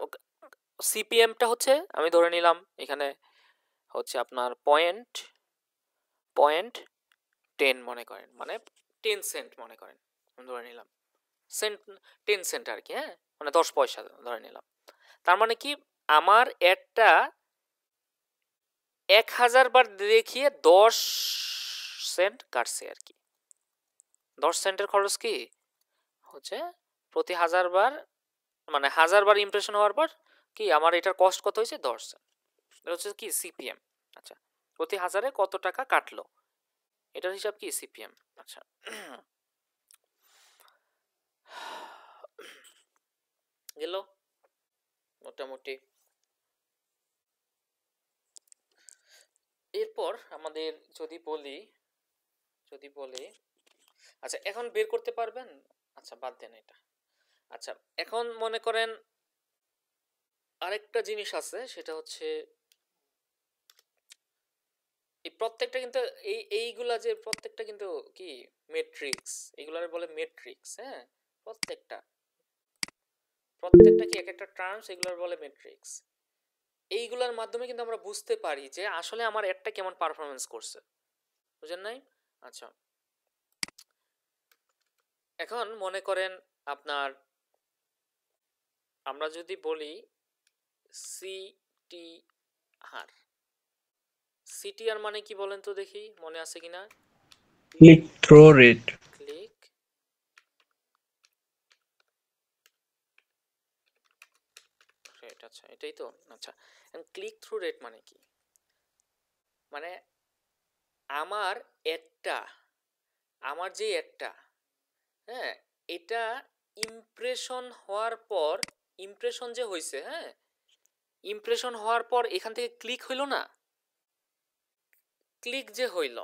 Speaker 1: সিপিএমটা হচ্ছে, আমি ধরে নিলাম এখানে হচ্ছে আপনার পয়েন্ট 10 মনে করেন, মানে 10 সেন্ট মনে করেন, ধরে নিলাম সেন্ট 10 সেন্ট আর কি, হ্যাঁ, মানে 10 পয়সা ধরে নিলাম। তার মানে কি আমার অ্যাডটা 1000 বার দেখিয়ে 10 সেন্ট কাটছে আর কি। 10 সেন্টের খরচ কি হচ্ছে প্রতি 1000 বার, মানে 1000 বার ইমপ্রেশন হওয়ার পর কি আমার এটার কস্ট কত হয়েছে 10 সেন্ট। এটা হচ্ছে কি সিপিএম। আচ্ছা, প্রতি 1000-এ কত টাকা কাটলো এটার হিসাব কি সিপিএম। আচ্ছা, গেল মোটামুটি। এরপর আমাদের যদি বলি আচ্ছা এখন বের করতে পারবেন, আচ্ছা বাদ দেন এটা। আচ্ছা এখন মনে করেন আরেকটা জিনিস আছে, সেটা হচ্ছে এই প্রত্যেকটা কিন্তু এইগুলা যে প্রত্যেকটা কিন্তু কি মেট্রিক্স, এগুলার বলে মেট্রিক্স। হ্যাঁ, প্রত্যেকটা কি এক একটা টার্মস, এগুলার বলে মেট্রিক্স। এইগুলার মাধ্যমে কিন্তু আমরা বুঝতে পারি যে আসলে আমার অ্যাডটা কেমন পারফরমেন্স করছে, বুঝেন নাই? আচ্ছা এখন মনে করেন আপনার, আমরা যদি বলি সিটিআর, সিটিআর মানে কি বলেন তো দেখি, মনে আছে কিনা?
Speaker 3: Click through rate.
Speaker 1: Click rate, আচ্ছা এটাই তো। আচ্ছা ক্লিক থ্রু রেট মানে কি? মানে আমার অ্যাডটা, আমার যে অ্যাডটা, হ্যাঁ, এটা ইমপ্রেশন হওয়ার পর, ইমপ্রেশন যে হয়েছে, হ্যাঁ, ইমপ্রেশন হওয়ার পর এখান থেকে ক্লিক হইল না, ক্লিক যে হইল,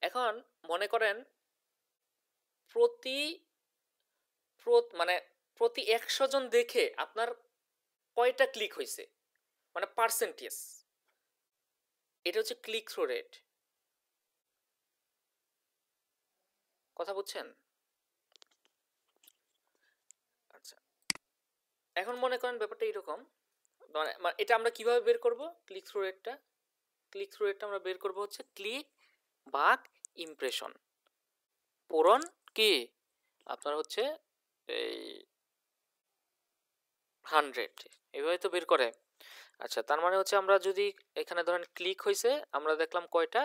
Speaker 1: এখন মনে করেন প্রতি মানে প্রতি 100 জন দেখে আপনার কয়টা ক্লিক হয়েছে, মানে পার্সেন্টেজ, এটা হচ্ছে ক্লিক থ্রু রেট। কথা বুঝছেন? আচ্ছা এখন মনে করেন ব্যাপারটা এরকম, মানে এটা আমরা কিভাবে বের করব ক্লিক থ্রু রেটটা? ক্লিক থ্রু রেটটা আমরা বের করব হচ্ছে ক্লিক ভাগ ইমপ্রেশন পূরণ কি আপনার হচ্ছে এই 100, এইভাবে তো বের করে। আচ্ছা তার মানে হচ্ছে আমরা যদি এখানে ধরেন ক্লিক হয়েছে, আমরা দেখলাম কয়টা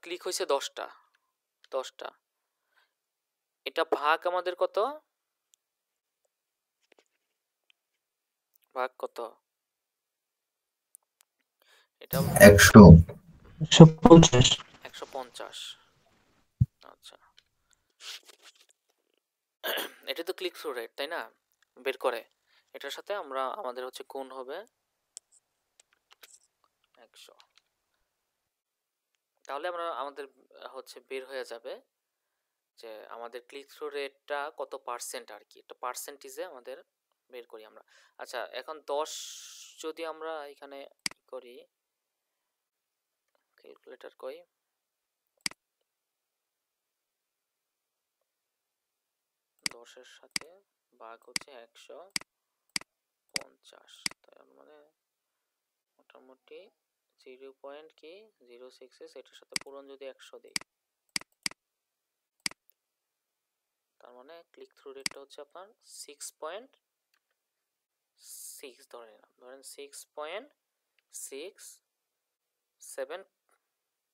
Speaker 1: ক্লিক হয়েছে 10টা, এটা ভাগ আমাদের কত, ভাগ কত, এটা 150। আচ্ছা এটা তো ক্লিক থ্রু রেট তাই না, বের করে এটার সাথে আমরা আমাদের হচ্ছে গুণ হবে 100, তাহলে আমরা আমাদের হচ্ছে বের হয়ে যাবে যে আমাদের ক্লিক থ্রু রেটটা কত পার্সেন্ট আর কি, এটা পার্সেন্টেজে আমাদের বের করি আমরা। আচ্ছা এখন 10 যদি আমরা এখানে করি, ক্যালকুলেটর কই, দশের সাথে ভাগ হচ্ছে 150, তার মানে মোটামুটি 0.06, এটার সাথে পূরণ যদি 100 দেই, তার মানে ক্লিক থ্রু রেটটা হচ্ছে আপনার 6.6 ধরে নিলাম, ধরেন 6.67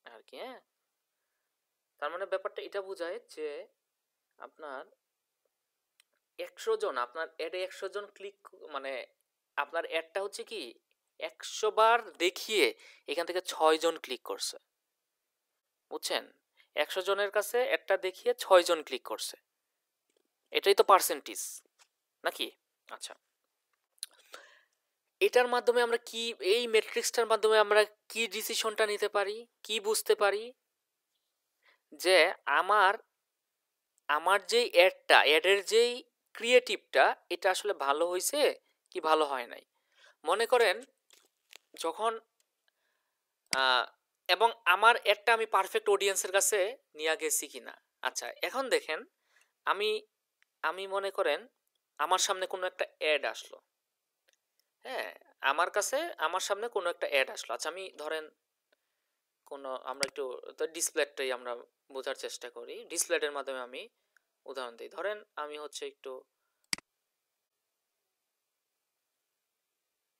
Speaker 1: আর কি। হ্যাঁ, তার মানে ব্যাপারটা এটা বোঝায় যে আপনার 100 জন, আপনার অ্যাডে 100 জন ক্লিক, মানে আপনার অ্যাডটা হচ্ছে কি 100 বার দেখিয়ে এখান থেকে 6 জন ক্লিক করছে, বুঝছেন? 100 জনের কাছে একটা দেখিয়ে 6 জন ক্লিক করছে, এটাই তো পার্সেন্টেজ নাকি? আচ্ছা এটার মাধ্যমে আমরা কি, এই ম্যাট্রিক্সটার মাধ্যমে আমরা কি ডিসিশনটা নিতে পারি, কি বুঝতে পারি যে আমার যেই অ্যাডটা, অ্যাডের যেই ক্রিয়েটিভটা, এটা আসলে ভালো হয়েছে কি ভালো হয় নাই। মনে করেন যখন এবং আমার অ্যাডটা আমি পারফেক্ট অডিয়েন্সের কাছে নিয়ে গেছি কিনা। আচ্ছা এখন দেখেন আমি মনে করেন আমার সামনে কোনো একটা অ্যাড আসলো, হ্যাঁ, আমার সামনে কোনো একটা অ্যাড আসলো। আচ্ছা আমি ধরেন আমরা একটু ডিসপ্লেটাই আমরা বোঝার চেষ্টা করি, ডিসপ্লেটের মাধ্যমে আমি উদাহরণ দিই। ধরেন আমি হচ্ছে একটু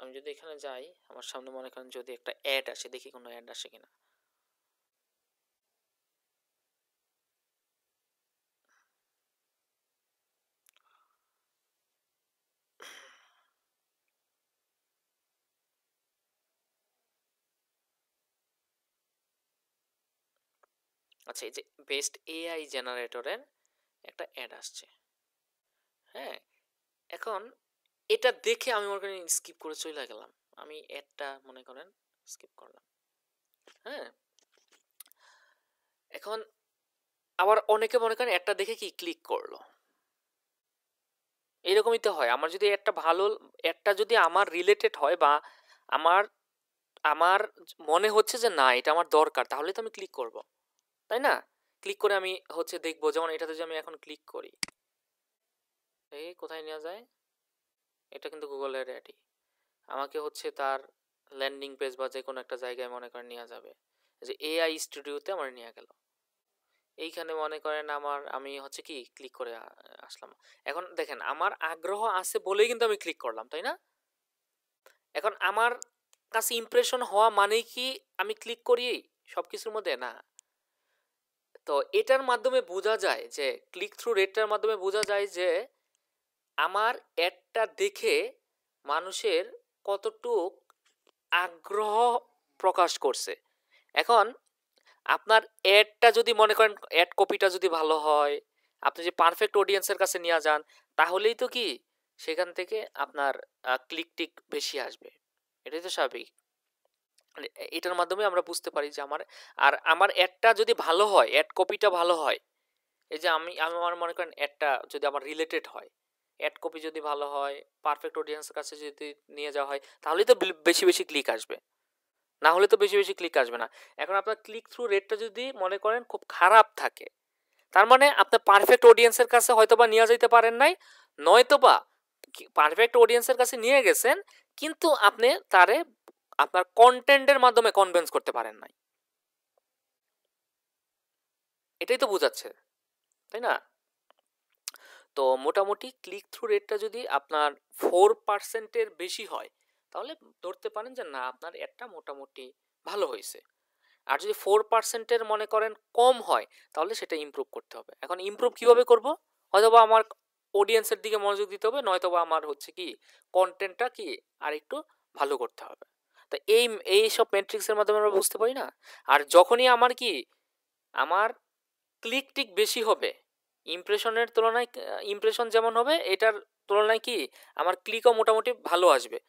Speaker 1: আমি যদি এখানে যাই, আমার সামনে মনে করেন যদি একটা অ্যাড আসে, দেখি কোনো অ্যাড আসে কিনা। আচ্ছা, এই যে বেস্ট এআই জেনারেটরের একটা অ্যাড আসছে। হ্যাঁ, এখন এটা দেখে আমি মনে করেন স্কিপ করে চলে গেলাম, আমি অ্যাডটা মনে করেন স্কিপ করলাম। হ্যাঁ, এখন আবার অনেকে মনে করেন অ্যাডটা দেখে কি ক্লিক করলো। এরকমই তো হয়, আমার যদি একটা ভালো অ্যাডটা যদি আমার রিলেটেড হয় বা আমার আমার মনে হচ্ছে যে না এটা আমার দরকার, তাহলে তো আমি ক্লিক করব, তাই না? ক্লিক করে আমি হচ্ছে দেখবো, যেমন এটাতে যে আমি এখন ক্লিক করি, এই কোথায় নেওয়া যায়, এটা কিন্তু গুগলের অ্যাডই, আমাকে হচ্ছে তার ল্যান্ডিং পেজ বা যে কোনো একটা জায়গায় মনে করেন নেওয়া যাবে, যে এআই স্টুডিওতে আমার নিয়ে গেল। এইখানে মনে করেন আমি হচ্ছে কি ক্লিক করে আসলাম। এখন দেখেন আমার আগ্রহ আছে বলেই কিন্তু আমি ক্লিক করলাম, তাই না? এখন আমার কাছে ইমপ্রেশন হওয়া মানেই কি আমি ক্লিক করি সব কিছুর মধ্যে? না। তো এটার মাধ্যমে বোঝা যায় যে ক্লিক থ্রু রেটটার মাধ্যমে বোঝা যায় যে আমার অ্যাডটা দেখে মানুষের কতটুক আগ্রহ প্রকাশ করছে। এখন আপনার অ্যাডটা যদি মনে করেন অ্যাড কপিটা যদি ভালো হয়, আপনি যে পারফেক্ট অডিয়েন্সের কাছে নিয়ে যান, তাহলেই তো কি সেখান থেকে আপনার ক্লিক টিক বেশি আসবে। এটাই তো স্বাভাবিক। মানে এটার মাধ্যমে আমরা বুঝতে পারি যে আমার অ্যাডটা যদি ভালো হয়, অ্যাড কপিটা ভালো হয়, এই যে আমার মনে করেন অ্যাডটা যদি আমার রিলেটেড হয়, অ্যাড কপি যদি ভালো হয়, পারফেক্ট অডিয়েন্সের কাছে যদি নিয়ে যাওয়া হয়, তাহলেই তো বেশি বেশি ক্লিক আসবে, না হলে তো বেশি বেশি ক্লিক আসবে না। এখন আপনার ক্লিক থ্রু রেটটা যদি মনে করেন খুব খারাপ থাকে, তার মানে আপনি পারফেক্ট অডিয়েন্সের কাছে হয়তো বা নিয়ে যেতে পারেন নাই, নয়তো বা পারফেক্ট অডিয়েন্সের কাছে নিয়ে গেছেন কিন্তু আপনি তারে আপনার কন্টেন্টের মাধ্যমে কনভিন্স করতে পারেন নাই। এটাই তো বোঝাচ্ছে, তাই না? তো মোটামুটি ক্লিক থ্রু রেটটা যদি আপনার 4%-এর বেশি হয়, তাহলে ধরতে পারেন যে না আপনার অ্যাডটা মোটামুটি ভালো হয়েছে। আর যদি 4%-এর মনে করেন কম হয়, তাহলে সেটা ইমপ্রুভ করতে হবে। এখন ইমপ্রুভ কিভাবে করব? হয়তোবা আমার অডিয়েন্সের দিকে মনোযোগ দিতে হবে, নয়তোবা আমার হচ্ছে কি কন্টেন্টটা কি আর একটু ভালো করতে হবে। তো এই সব মেট্রিক্সের মাধ্যমে আমরা বুঝতে পারি না। আর যখনই আমার ক্লিক টিক বেশি হবে, ইমপ্রেশনের তুলনায় ইমপ্রেশন যেমন হবে এটার তুলনায় কি আমার ক্লিকও মোটামুটি ভালো আসবে,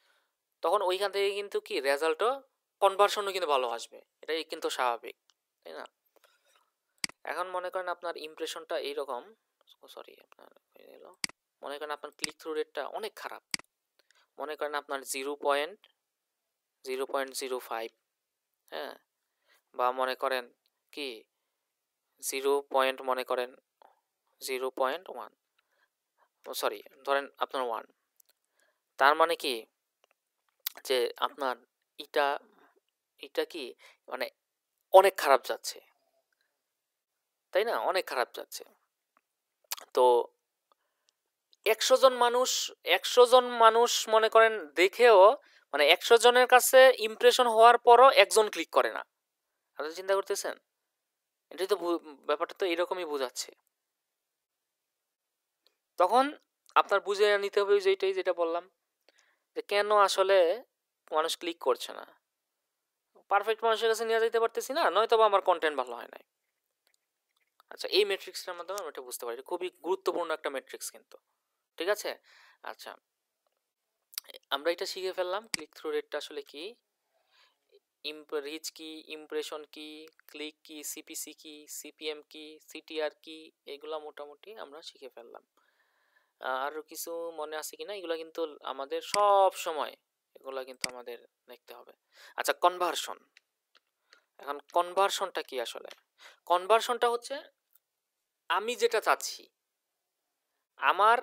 Speaker 1: তখন ওইখান থেকে কিন্তু কি রেজাল্টও কনভার্সনও কিন্তু ভালো আসবে, এটাই কিন্তু স্বাভাবিক, তাই না? এখন মনে করেন আপনার ইমপ্রেশনটা এইরকম, সরি আপনার মনে করেন আপনার ক্লিক থ্রু রেটটা অনেক খারাপ, মনে করেন আপনার 0.05, হ্যাঁ, বা মনে করেন কি 0. মনে করেন 0.1, সরি ধরেন আপনার 1, তার মানে কি যে আপনার এটা এটা কি মানে অনেক খারাপ যাচ্ছে, তাই না? অনেক খারাপ যাচ্ছে। তো 100 জন মানুষ মনে করেন দেখেও, মানে 100 জনের কাছে ইমপ্রেশন হওয়ার পরও একজন ক্লিক করে না। আপনি চিন্তা করতেছেন? এটাই তো ব্যাপারটা তো এরকমই বোঝাচ্ছে। তখন আপনার বুঝে নিতে হবে যেটা বললাম, যে কেন আসলে মানুষ ক্লিক করছে না। পারফেক্ট মানুষের কাছে নিয়ে যেতে পারতেছি না, নয়তো বা আমার কন্টেন্ট ভালো হয় নাই। আচ্ছা, এই ম্যাট্রিক্সটার মাধ্যমে আমরা এটা বুঝতে পারি, খুবই গুরুত্বপূর্ণ একটা ম্যাট্রিক্স কিন্তু। ঠিক আছে? আচ্ছা, আমরা এটা শিখে ফেললাম ক্লিক থ্রু রেটটা আসলে কি, রিচ কি, ইমপ্রেশন কি, ক্লিক কি, সিপিসি কি, সিপিএম কি, সিটিআর কি, এগুলো মোটামুটি আমরা শিখে ফেললাম। আরও কিছু মনে আছে কিনা এগুলো কিন্তু আমাদের সব সময় এগুলো কিন্তু আমাদের দেখতে হবে। আচ্ছা, কনভার্সন। এখন কনভার্সনটা কি আসলে? কনভার্সনটা হচ্ছে আমি যেটা চাচ্ছি, আমার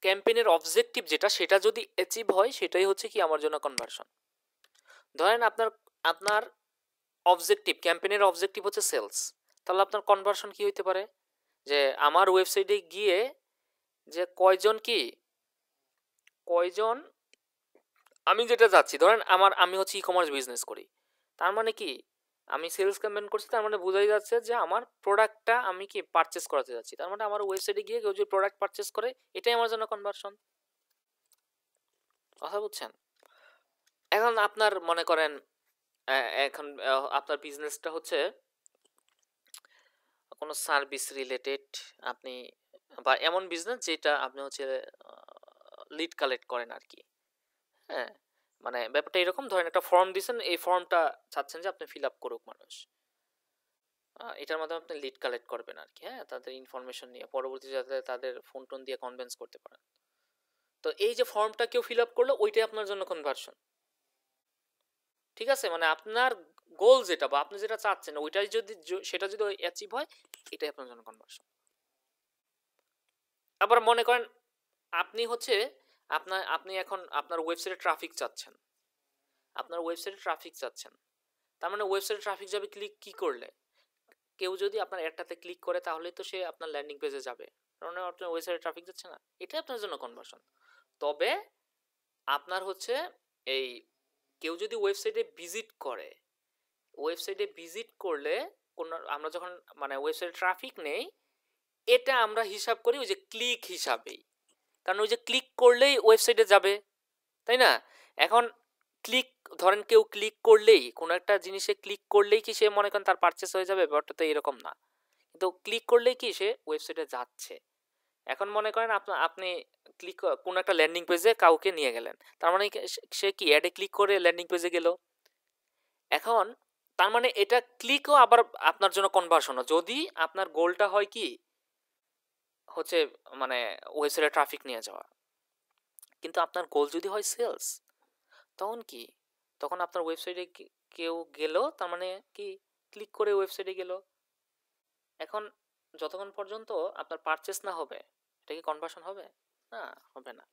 Speaker 1: ক্যাম্পেইনের অবজেক্টিভ যেটা, সেটা যদি অ্যাচিভ হয় সেটাই হচ্ছে কি আমার জন্য কনভার্সন। ধরেন আপনার আপনার অবজেক্টিভ, ক্যাম্পেইনের অবজেক্টিভ হচ্ছে সেলস, তাহলে আপনার কনভার্সন কি হইতে পারে? যে আমার ওয়েবসাইটে গিয়ে যে কয়জন আমি যেটা চাচ্ছি, ধরেন আমি হচ্ছে ই কমার্স বিজনেস করি, তার মানে কি আমি সেলস ক্যাম্পেইন করছি, তার মানে বোঝাই যাচ্ছে যে আমার প্রোডাক্টটা আমি কি পারচেস করাতে যাচ্ছি, তার মানে আমার ওয়েবসাইটে গিয়ে কেউ যদি প্রোডাক্ট পারচেস করে এটাই আমার জন্য কনভার্সন। কথা বুঝছেন? এখন আপনার মনে করেন এখন আপনার বিজনেসটা হচ্ছে কোনো সার্ভিস রিলেটেড, আপনি বা এমন বিজনেস যেটা আপনি হচ্ছে লিড কালেক্ট করেন আর কি। হ্যাঁ, মানে ব্যাপারটা এরকম, ধরেন একটা ফর্ম দিয়েছেন, এই ফর্মটা চাচ্ছেন যে আপনি ফিল আপ করুক মানুষ, এটার মাধ্যমে আপনি লিড কালেক্ট করবেন আর কি। হ্যাঁ, তাদের ইনফরমেশন নিয়ে পরবর্তী যাতে তাদের ফোন টোন দিয়ে কনভিন্স করতে পারেন। তো এই যে ফর্মটা কেউ ফিল আপ করলো ওইটাই আপনার জন্য কনভার্সন। ঠিক আছে, মানে আপনার গোল যেটা বা আপনি যেটা চাচ্ছেন ওইটাই যদি সেটা যদি অ্যাচিভ হয় এটাই আপনার জন্য কনভার্সন। আবার মনে করেন আপনি হচ্ছে আপনি এখন আপনার ওয়েবসাইটে ট্রাফিক চাচ্ছেন, তার মানে ওয়েবসাইটে ট্রাফিক যাবে কি করলে, কেউ যদি আপনার অ্যাডটাতে ক্লিক করে তাহলেই তো সে আপনার ল্যান্ডিং পেজে যাবে, কারণ আপনার ওয়েবসাইটে ট্রাফিক যাচ্ছে না, এটাই আপনার জন্য কনভার্সন। তবে আপনার হচ্ছে এই কেউ যদি ওয়েবসাইটে ভিজিট করলে কোন আমরা যখন মানে ওয়েবসাইটে ট্রাফিক নেই এটা আমরা হিসাব করি ওই যে ক্লিক হিসাবেই, কারণ ওই যে ক্লিক করলেই ওয়েবসাইটে যাবে, তাই না? এখন ক্লিক, ধরেন কেউ ক্লিক করলেই কোনো একটা জিনিসে ক্লিক করলেই কি সে মনে করেন তার পারচেস হয়ে যাবে, ব্যাপারটা তো এরকম না, কিন্তু ক্লিক করলেই কি সে ওয়েবসাইটে যাচ্ছে। এখন মনে করেন আপনি ক্লিক কোনো একটা ল্যান্ডিং পেজে কাউকে নিয়ে গেলেন, তার মানে সে কি অ্যাডে ক্লিক করে ল্যান্ডিং পেজে গেল। এখন তার মানে এটা ক্লিকও আবার আপনার জন্য কনভার্সনও, যদি আপনার গোলটা হয় কি হচ্ছে মানে ওয়েবসাইটে ট্রাফিক নিয়ে যাওয়া, কিন্তু আপনার গোল যদি হয় সেলস, তখন কি, তখন আপনার ওয়েবসাইটে কেউ গেল তার মানে কি ক্লিক করে ওয়েবসাইটে গেল। এখন যতক্ষণ পর্যন্ত আপনার পারচেস না হবে এটা কি কনভার্সন হবে? না, হবে না।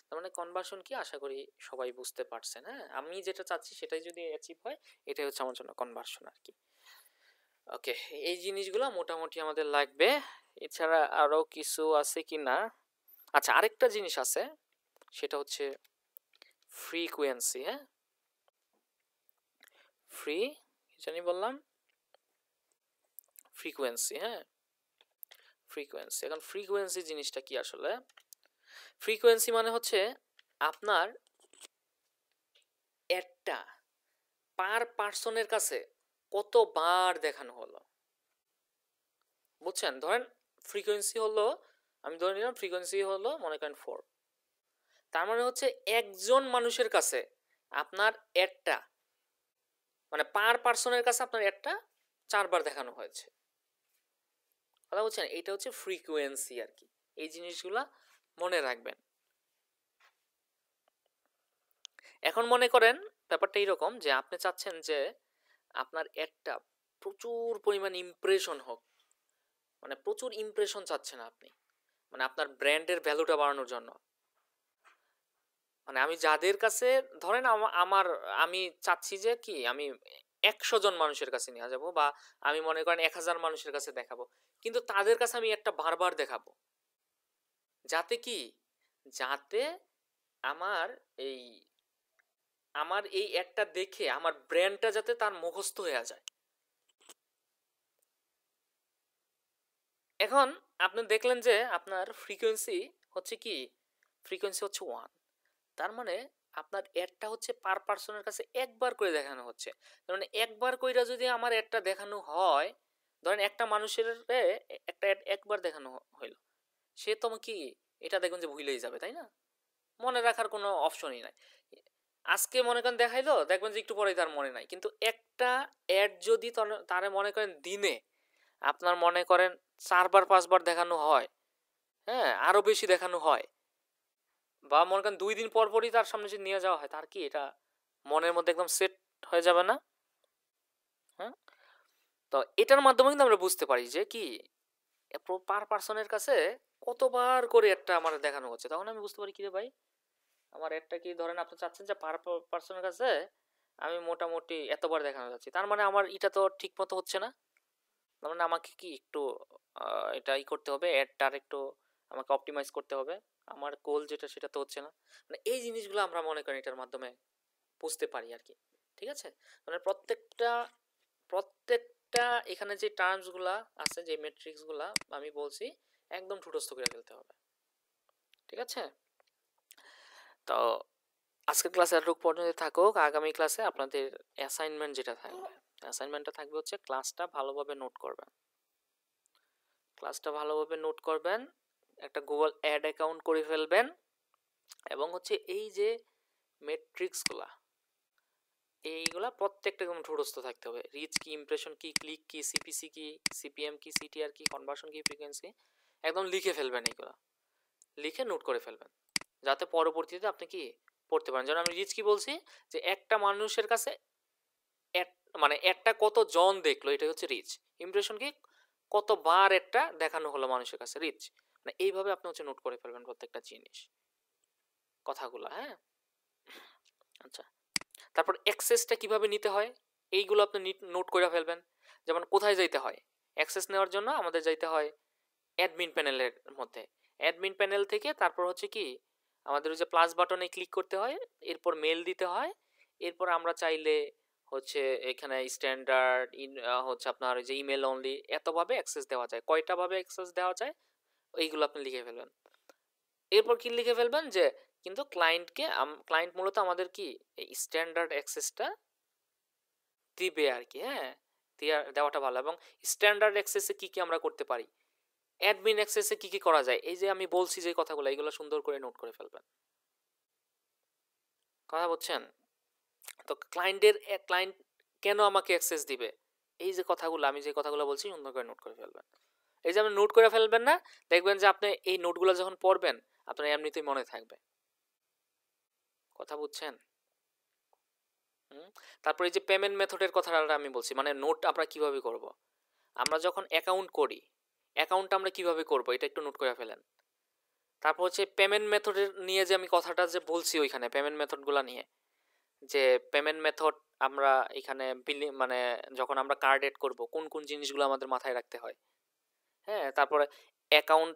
Speaker 1: তার মানে কনভার্সন কি আশা করি সবাই বুঝতে পারছেন। হ্যাঁ, আমি যেটা চাচ্ছি সেটাই যদি অ্যাচিভ হয় এটাই হচ্ছে আমার জন্য কনভার্সন আর কি। ওকে, এই জিনিসগুলো মোটামুটি আমাদের লাগবে, এছাড়া আরও কিছু আছে কি না? আচ্ছা, আরেকটা জিনিস আছে সেটা হচ্ছে ফ্রিকোয়েন্সি। হ্যাঁ, জানি বললাম ফ্রিকোয়েন্সি। হ্যাঁ, ফ্রিকোয়েন্সি, এখন ফ্রিকোয়েন্সি জিনিসটা কি আসলে? ফ্রিকোয়েন্সি মানে হচ্ছে আপনার একটা পার পার্সনের কাছে কতবার দেখানো হলো, বুঝছেন? ধরেন ফ্রিকোয়েন্সি হলো, আমি ধরে নিলাম ফ্রিকোয়েন্সি হলো মনে করেন 4, তার মানে হচ্ছে একজন মানুষের কাছে আপনার একটা মানে পার পার্সনের কাছে আপনার একটা 4বার দেখানো হয়েছে। কথা বলছেন, এটা হচ্ছে ফ্রিকোয়েন্সি আর কি। এই জিনিসগুলা মনে রাখবেন। এখন মনে করেন ব্যাপারটা এইরকম যে আপনি চাচ্ছেন যে আপনার একটা প্রচুর পরিমাণ ইমপ্রেশন হোক, মানে প্রচুর ইমপ্রেশন চাচ্ছেন আপনি, মানে আপনার ব্র্যান্ডের ভ্যালুটা বাড়ানোর জন্য। মানে আমি যাদের কাছে ধরেন আমি চাচ্ছি যে কি আমি 100 জন মানুষের কাছে নিয়ে যাব, বা আমি মনে করেন 1000 মানুষের কাছে দেখাবো, কিন্তু তাদের কাছে আমি একটা বারবার দেখাবো, যাতে আমার এই আমার এই একটা দেখে আমার ব্র্যান্ডটা যাতে তার মুখস্থ হয়ে যায়। এখন আপনি দেখলেন যে আপনার ফ্রিকোয়েন্সি হচ্ছে কি, ফ্রিকোয়েন্সি হচ্ছে 1, তার মানে আপনার অ্যাডটা হচ্ছে পার পার্সনের কাছে একবার করে দেখানো হচ্ছে। তার মানে একবার কইরা যদি আমার অ্যাডটা দেখানো হয়, ধরেন একটা মানুষের একটা অ্যাড একবার দেখানো হইলো, সে তো কি এটা দেখবেন যে ভুলেই যাবে, তাই না? মনে রাখার কোনো অপশনই নাই। আজকে মনে করেন দেখাইলো, দেখবেন যে একটু পরেই তার মনে নাই, কিন্তু একটা অ্যাড যদি তারে মনে করেন দিনে আপনার মনে করেন 4বার 5বার দেখানো হয়, হ্যাঁ আরো বেশি দেখানো হয়, বা মনে করেন 2 দিন পর পরই তার সামনে যদি নিয়ে যাওয়া হয়, তার কি এটা মনের মধ্যে একদম সেট হয়ে যাবে না? হ্যাঁ, তো এটার মাধ্যমে কিন্তু আমরা বুঝতে পারি যে কি পার পার্সনের কাছে কতবার করে একটা আমার দেখানো হচ্ছে, তখন আমি বুঝতে পারি কি রে ভাই আমার একটা কি, ধরেন আপনি চাচ্ছেন যে পার পার্সনের কাছে আমি মোটামুটি এতবার দেখানো যাচ্ছি, তার মানে আমার এটা তো ঠিক মতো হচ্ছে না, তার মানে আমাকে কি একটু এটাই করতে হবে, অ্যাডটা একটু আমাকে অপটিমাইজ করতে হবে। আমার গোল যেটা সেটা তো হচ্ছে না। মানে এই জিনিসগুলো আমরা মনে করি এটার মাধ্যমে বুঝতে পারি আর কি। ঠিক আছে, মানে প্রত্যেকটা এখানে যে টার্মসগুলা আছে, যে ম্যাট্রিক্সগুলা আমি বলছি, একদম ঠুটস্থ করে ফেলতে হবে। ঠিক আছে, তো আজকের ক্লাসে এতটুকু পর্যন্ত থাকুক। আগামী ক্লাসে আপনাদের অ্যাসাইনমেন্ট যেটা থাকবে, অ্যাসাইনমেন্টটা থাকবে হচ্ছে ক্লাসটা ভালোভাবে নোট করবেন। একটা গুগল অ্যাড অ্যাকাউন্ট করে ফেলবেন, এবং হচ্ছে এই যে ম্যাট্রিক্সগুলা, এইগুলা প্রত্যেকটা একদম ঠুটস্থ থাকতে হবে। রিচ কি, ইমপ্রেশন কি, ক্লিক কি, সিপিসি কি, সিপিএম কি, সিটিআর কি, কনভার্সন কি, ফ্রিকোয়েন্সি, একদম লিখে ফেলবেন। এইগুলা লিখে নোট করে ফেলবেন, যাতে পরবর্তীতে আপনি কি পড়তে পারেন। যেমন আমি রিচ কি বলছি, যে একটা মানুষের কাছে মানে একটা কত জন দেখলো, এটা হচ্ছে রিচ। ইমপ্রেশন কি, কতবার একটা দেখানো হলো মানুষের কাছে, রিচ। মানে এইভাবে আপনি হচ্ছে নোট করে ফেলবেন প্রত্যেকটা জিনিস, কথাগুলো। হ্যাঁ, আচ্ছা, তারপর অ্যাক্সেসটা কিভাবে নিতে হয় এইগুলো আপনি নোট করে ফেলবেন। যেমন কোথায় যাইতে হয় অ্যাক্সেস নেওয়ার জন্য, আমাদের যাইতে হয় অ্যাডমিন প্যানেলের মধ্যে। অ্যাডমিন প্যানেল থেকে তারপর হচ্ছে কি আমাদের ওই যে প্লাস বাটনে ক্লিক করতে হয়, এরপর মেল দিতে হয়, এরপর আমরা চাইলে হচ্ছে এখানে স্ট্যান্ডার্ড হচ্ছে আপনার ওই যে ইমেল অনলি, এতভাবে অ্যাক্সেস দেওয়া যায়। কয়টা ভাবে অ্যাক্সেস দেওয়া যায় এইগুলো আপনি লিখে ফেলবেন। এরপর কি লিখে ফেলবেন, যে কিন্তু ক্লায়েন্ট মূলত আমাদের কি এই স্ট্যান্ডার্ড অ্যাক্সেসটা দিবে আর কি। হ্যাঁ, দেওয়াটা ভালো। এবং স্ট্যান্ডার্ড অ্যাক্সেসে কি কি আমরা করতে পারি, অ্যাডমিন অ্যাক্সেসে কি কি করা যায়, এই যে আমি বলছি যে কথাগুলো, এইগুলো সুন্দর করে নোট করে ফেলবেন। কথা বলছেন? তো ক্লায়েন্ট কেন আমাকে অ্যাক্সেস দিবে, এই যে কথাগুলো, আমি যে কথাগুলো বলছি সুন্দর করে নোট করে ফেলবেন। এই যে আপনি নোট করে ফেলবেন না, দেখবেন যে আপনি এই নোটগুলো যখন পড়বেন আপনার এমনিতেই মনে থাকবে। কথা বুঝছেন? তারপর এই যে পেমেন্ট মেথডের কথাটা আমি বলছি, মানে নোট আমরা কিভাবে করব। আমরা যখন অ্যাকাউন্ট করি, অ্যাকাউন্টটা আমরা কিভাবে করব এটা একটু নোট করে ফেলেন। তারপর হচ্ছে পেমেন্ট মেথডের নিয়ে যে আমি কথাটা যে বলছি ওইখানে পেমেন্ট মেথডগুলো নিয়ে, যে পেমেন্ট মেথড আমরা এখানে মানে যখন আমরা কার্ড এড করব কোন কোন জিনিসগুলো আমাদের মাথায় রাখতে হয়। হ্যাঁ, তারপরে অ্যাকাউন্ট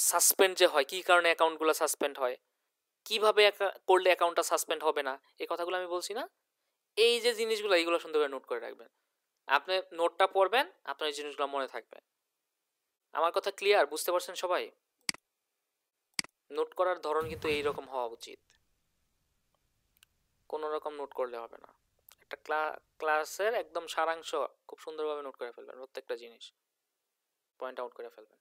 Speaker 1: সাসপেন্ড যে হয়, কী কারণে অ্যাকাউন্টগুলো সাসপেন্ড হয়, কিভাবে করলে অ্যাকাউন্টটা সাসপেন্ড হবে না, এই কথাগুলো আমি বলছি না। এই যে জিনিসগুলো, এইগুলো সুন্দর করে নোট করে রাখবেন। আপনি নোটটা পড়বেন, আপনার এই জিনিসগুলো মনে থাকবে। আমার কথা ক্লিয়ার? বুঝতে পারছেন সবাই? নোট করার ধরন কিন্তু এইরকম হওয়া উচিত, কোনো রকম নোট করলে হবে না। একটা ক্লাসের একদম সারাংশ খুব সুন্দরভাবে নোট করে ফেলবেন, প্রত্যেকটা জিনিস পয়েন্ট আউট করে ফেলবেন।